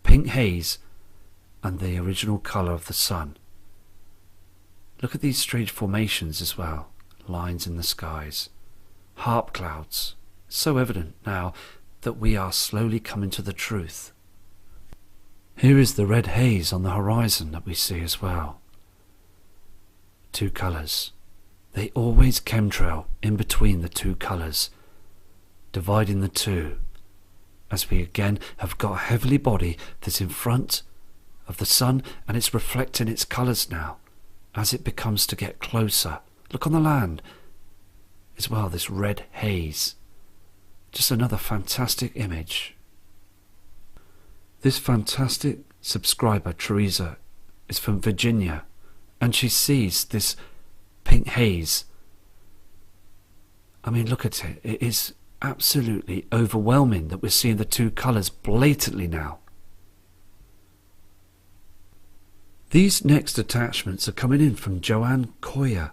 pink haze and the original colour of the sun. Look at these strange formations as well, lines in the skies, harp clouds. So evident now that we are slowly coming to the truth. Here is the red haze on the horizon that we see as well. Two colours. They always chemtrail in between the two colours, dividing the two, as we again have got a heavenly body that's in front of the sun, and it's reflecting its colours now as it becomes to get closer. Look on the land as well, this red haze. Just another fantastic image. This fantastic subscriber, Teresa, is from Virginia, and she sees this pink haze. I mean, look at it. It is absolutely overwhelming that we're seeing the two colours blatantly now. These next attachments are coming in from Joanne Coyer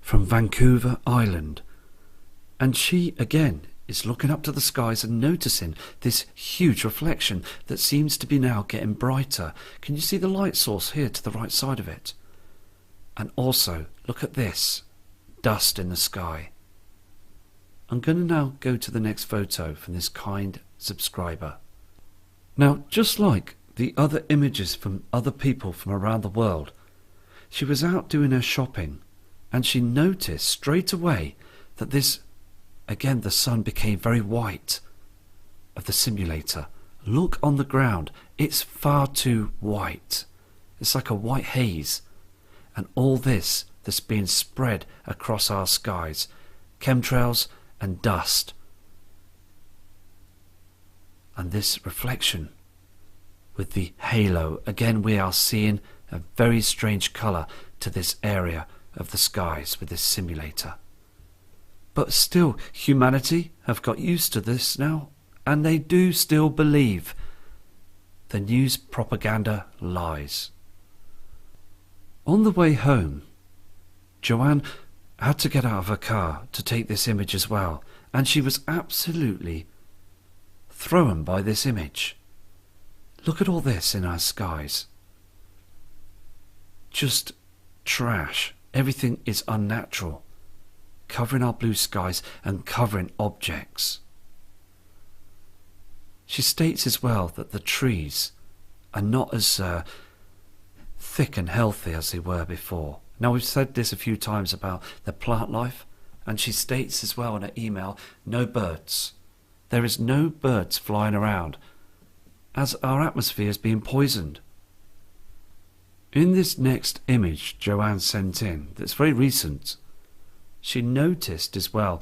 from Vancouver Island, and she again is looking up to the skies and noticing this huge reflection that seems to be now getting brighter. Can you see the light source here to the right side of it? And also look at this dust in the sky. I'm going to now go to the next photo from this kind subscriber. Now, just like the other images from other people from around the world, she was out doing her shopping and she noticed straight away that this, again, the sun became very white of the simulator. Look on the ground, it's far too white. It's like a white haze. And all this that's being spread across our skies, chemtrails and dust. And this reflection with the halo, again we are seeing a very strange colour to this area of the skies with this simulator. But still, humanity have got used to this now, and they do still believe the news propaganda lies. On the way home, Joanne had to get out of her car to take this image as well, and she was absolutely thrown by this image. Look at all this in our skies. Just trash. Everything is unnatural, covering our blue skies and covering objects. She states as well that the trees are not as thick and healthy as they were before. Now, we've said this a few times about the plant life, and she states as well in her email, no birds. There is no birds flying around, as our atmosphere is being poisoned. In this next image Joanne sent in, that's very recent, she noticed as well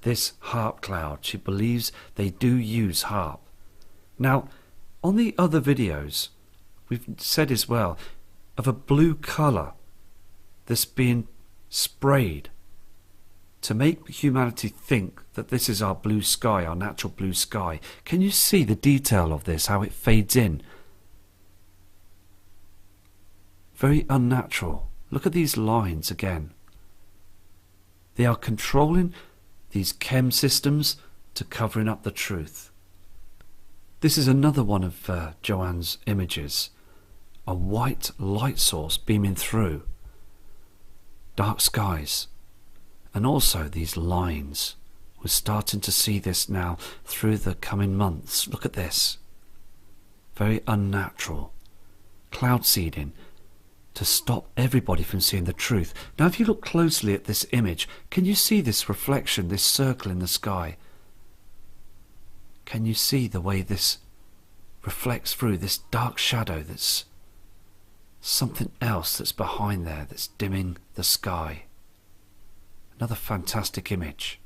this HAARP cloud. She believes they do use HAARP. Now, on the other videos, we've said as well of a blue colour that's being sprayed to make humanity think that this is our blue sky, our natural blue sky. Can you see the detail of this, how it fades in? Very unnatural. Look at these lines again. They are controlling these chem systems to covering up the truth. This is another one of Joanne's images. A white light source beaming through. Dark skies. And also these lines. We're starting to see this now through the coming months. Look at this. Very unnatural. Cloud seeding to stop everybody from seeing the truth. Now, if you look closely at this image, can you see this reflection, this circle in the sky? Can you see the way this reflects through this dark shadow? That's something else that's behind there, that's dimming the sky. Another fantastic image.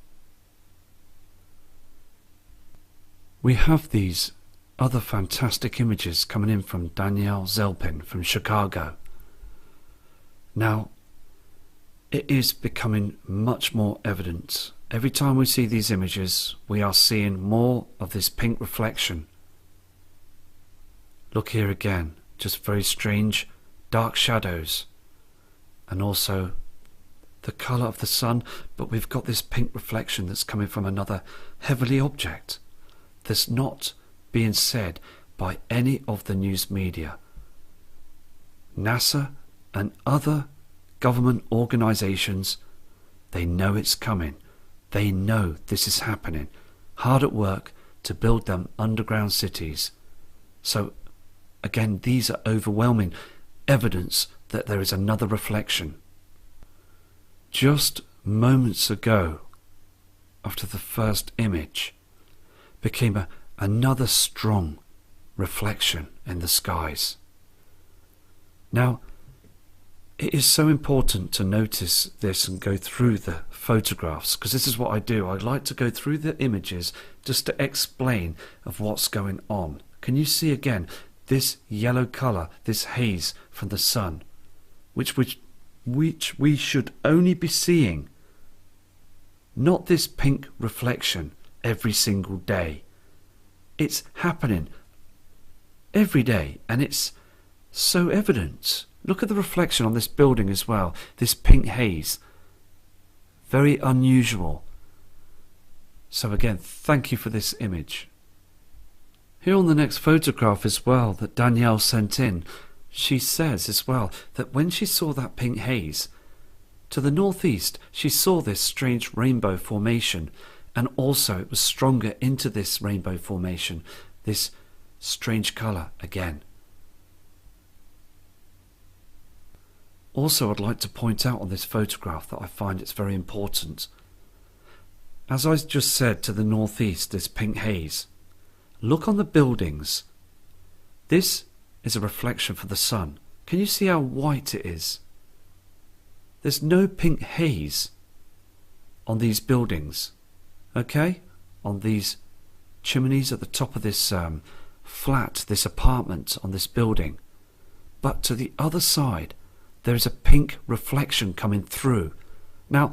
We have these other fantastic images coming in from Danielle Zelpin from Chicago. Now, it is becoming much more evident. Every time we see these images, we are seeing more of this pink reflection. Look here again, just very strange dark shadows, and also the colour of the sun, but we've got this pink reflection that's coming from another heavenly object that's not being said by any of the news media. NASA and other government organisations, they know it's coming. They know this is happening. Hard at work to build them underground cities. So again, these are overwhelming evidence that there is another reflection. Just moments ago, after the first image, became another strong reflection in the skies. Now, it is so important to notice this and go through the photographs, because this is what I do. I like to go through the images just to explain of what's going on. Can you see again this yellow colour, this haze from the sun, which we should only be seeing, not this pink reflection, every single day. It's happening every day, and it's so evident. Look at the reflection on this building as well, this pink haze. Very unusual. So again, thank you for this image. Here on the next photograph as well that Danielle sent in, she says as well that when she saw that pink haze, to the northeast she saw this strange rainbow formation, and also it was stronger into this rainbow formation, this strange colour again. Also, I'd like to point out on this photograph that I find it's very important. As I just said, to the northeast, this pink haze. Look on the buildings. This is a reflection for the sun. Can you see how white it is? There's no pink haze on these buildings. Okay? On these chimneys at the top of this flat, this apartment on this building. But to the other side, there is a pink reflection coming through. Now,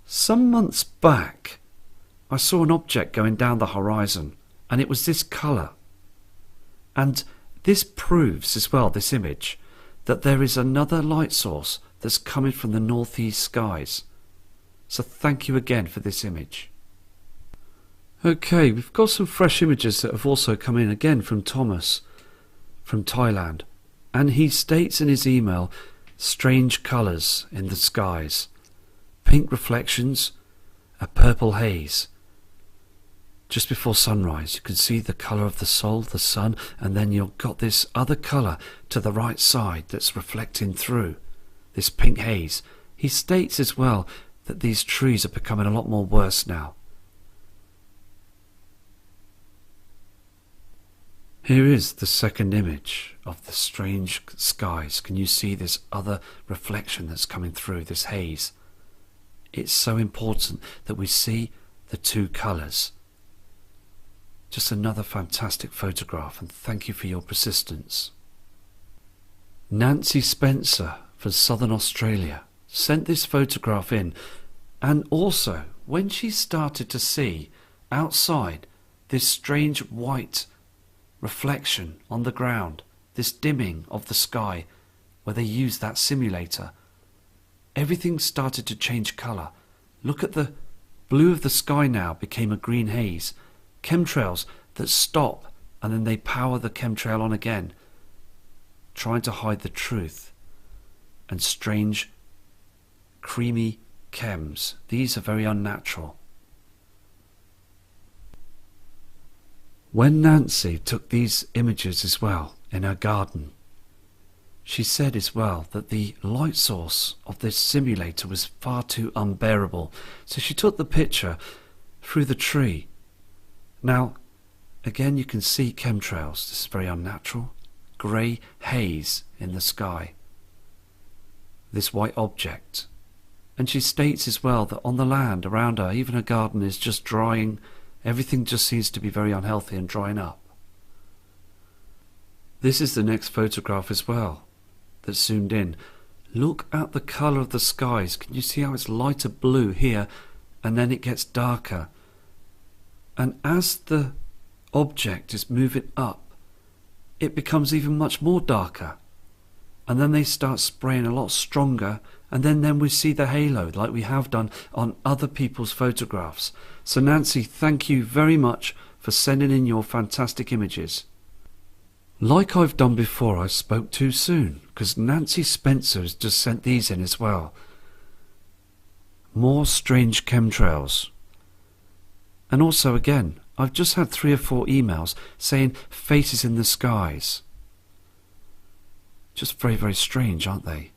some months back, I saw an object going down the horizon, and it was this colour. And this proves as well, this image, that there is another light source that's coming from the northeast skies. So thank you again for this image. Okay, we've got some fresh images that have also come in again from Thomas from Thailand. And he states in his email, strange colours in the skies, pink reflections, a purple haze. Just before sunrise you can see the colour of the soul, the sun, and then you've got this other colour to the right side that's reflecting through this pink haze. He states as well that these trees are becoming a lot more worse now. Here is the second image of the strange skies. Can you see this other reflection that's coming through, this haze? It's so important that we see the two colours. Just another fantastic photograph, and thank you for your persistence. Nancy Spencer from Southern Australia sent this photograph in, and also when she started to see outside this strange white reflection on the ground, this dimming of the sky where they used that simulator, everything started to change colour. Look at the blue of the sky now became a green haze. Chemtrails that stop and then they power the chemtrail on again, trying to hide the truth. And strange creamy chems. These are very unnatural. When Nancy took these images as well in her garden, she said as well that the light source of this simulator was far too unbearable. So she took the picture through the tree. Now, again you can see chemtrails. This is very unnatural. Grey haze in the sky. This white object. And she states as well that on the land around her, even her garden is just drying. Everything just seems to be very unhealthy and drying up. This is the next photograph as well that's zoomed in. Look at the colour of the skies. Can you see how it's lighter blue here and then it gets darker? And as the object is moving up, it becomes even much more darker. And then they start spraying a lot stronger, and then we see the halo like we have done on other people's photographs. So Nancy, thank you very much for sending in your fantastic images. Like I've done before, I spoke too soon, because Nancy Spencer has just sent these in as well. More strange chemtrails. And also again, I've just had 3 or 4 emails saying faces in the skies. Just very, very strange, aren't they?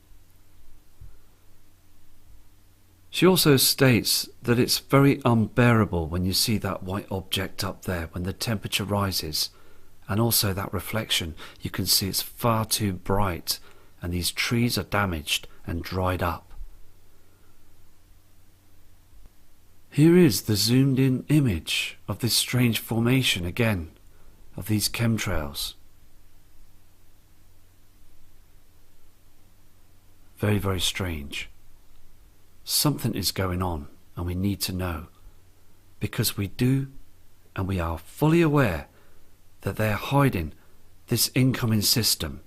She also states that it's very unbearable when you see that white object up there when the temperature rises, and also that reflection. You can see it's far too bright and these trees are damaged and dried up. Here is the zoomed in image of this strange formation again, of these chemtrails. Very, very strange. Something is going on and we need to know, because we do and we are fully aware that they are hiding this incoming system.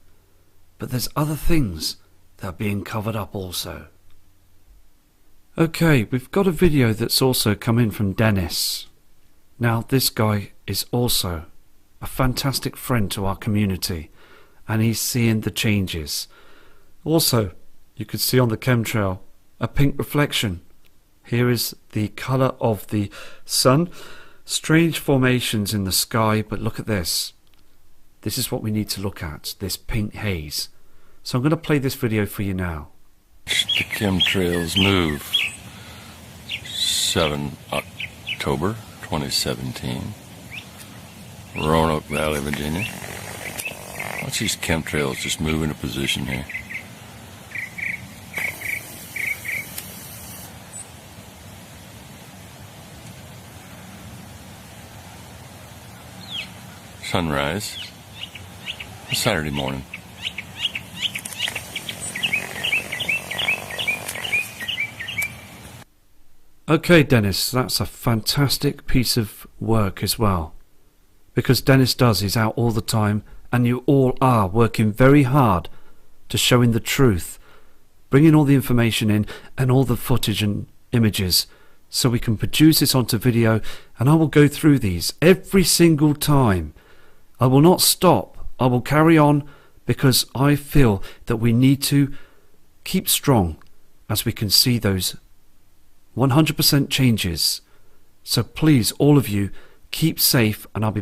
But there's other things that are being covered up also. Okay, we've got a video that's also come in from Dennis. Now, this guy is also a fantastic friend to our community, and he's seeing the changes. Also, you can see on the chemtrail a pink reflection. Here is the colour of the sun. Strange formations in the sky, but look at this. This is what we need to look at, this pink haze. So I'm going to play this video for you now. The chemtrails move. 7 October 2017. Roanoke Valley, Virginia. Watch these chemtrails just move into position here. Sunrise. Saturday morning. Okay, Dennis, that's a fantastic piece of work as well. Because Dennis he's out all the time, and you all are working very hard to showing the truth, bringing all the information in and all the footage and images so we can produce this onto video, and I will go through these every single time. I will not stop. I will carry on because I feel that we need to keep strong as we can see those 100% changes. So please, all of you, keep safe, and I'll be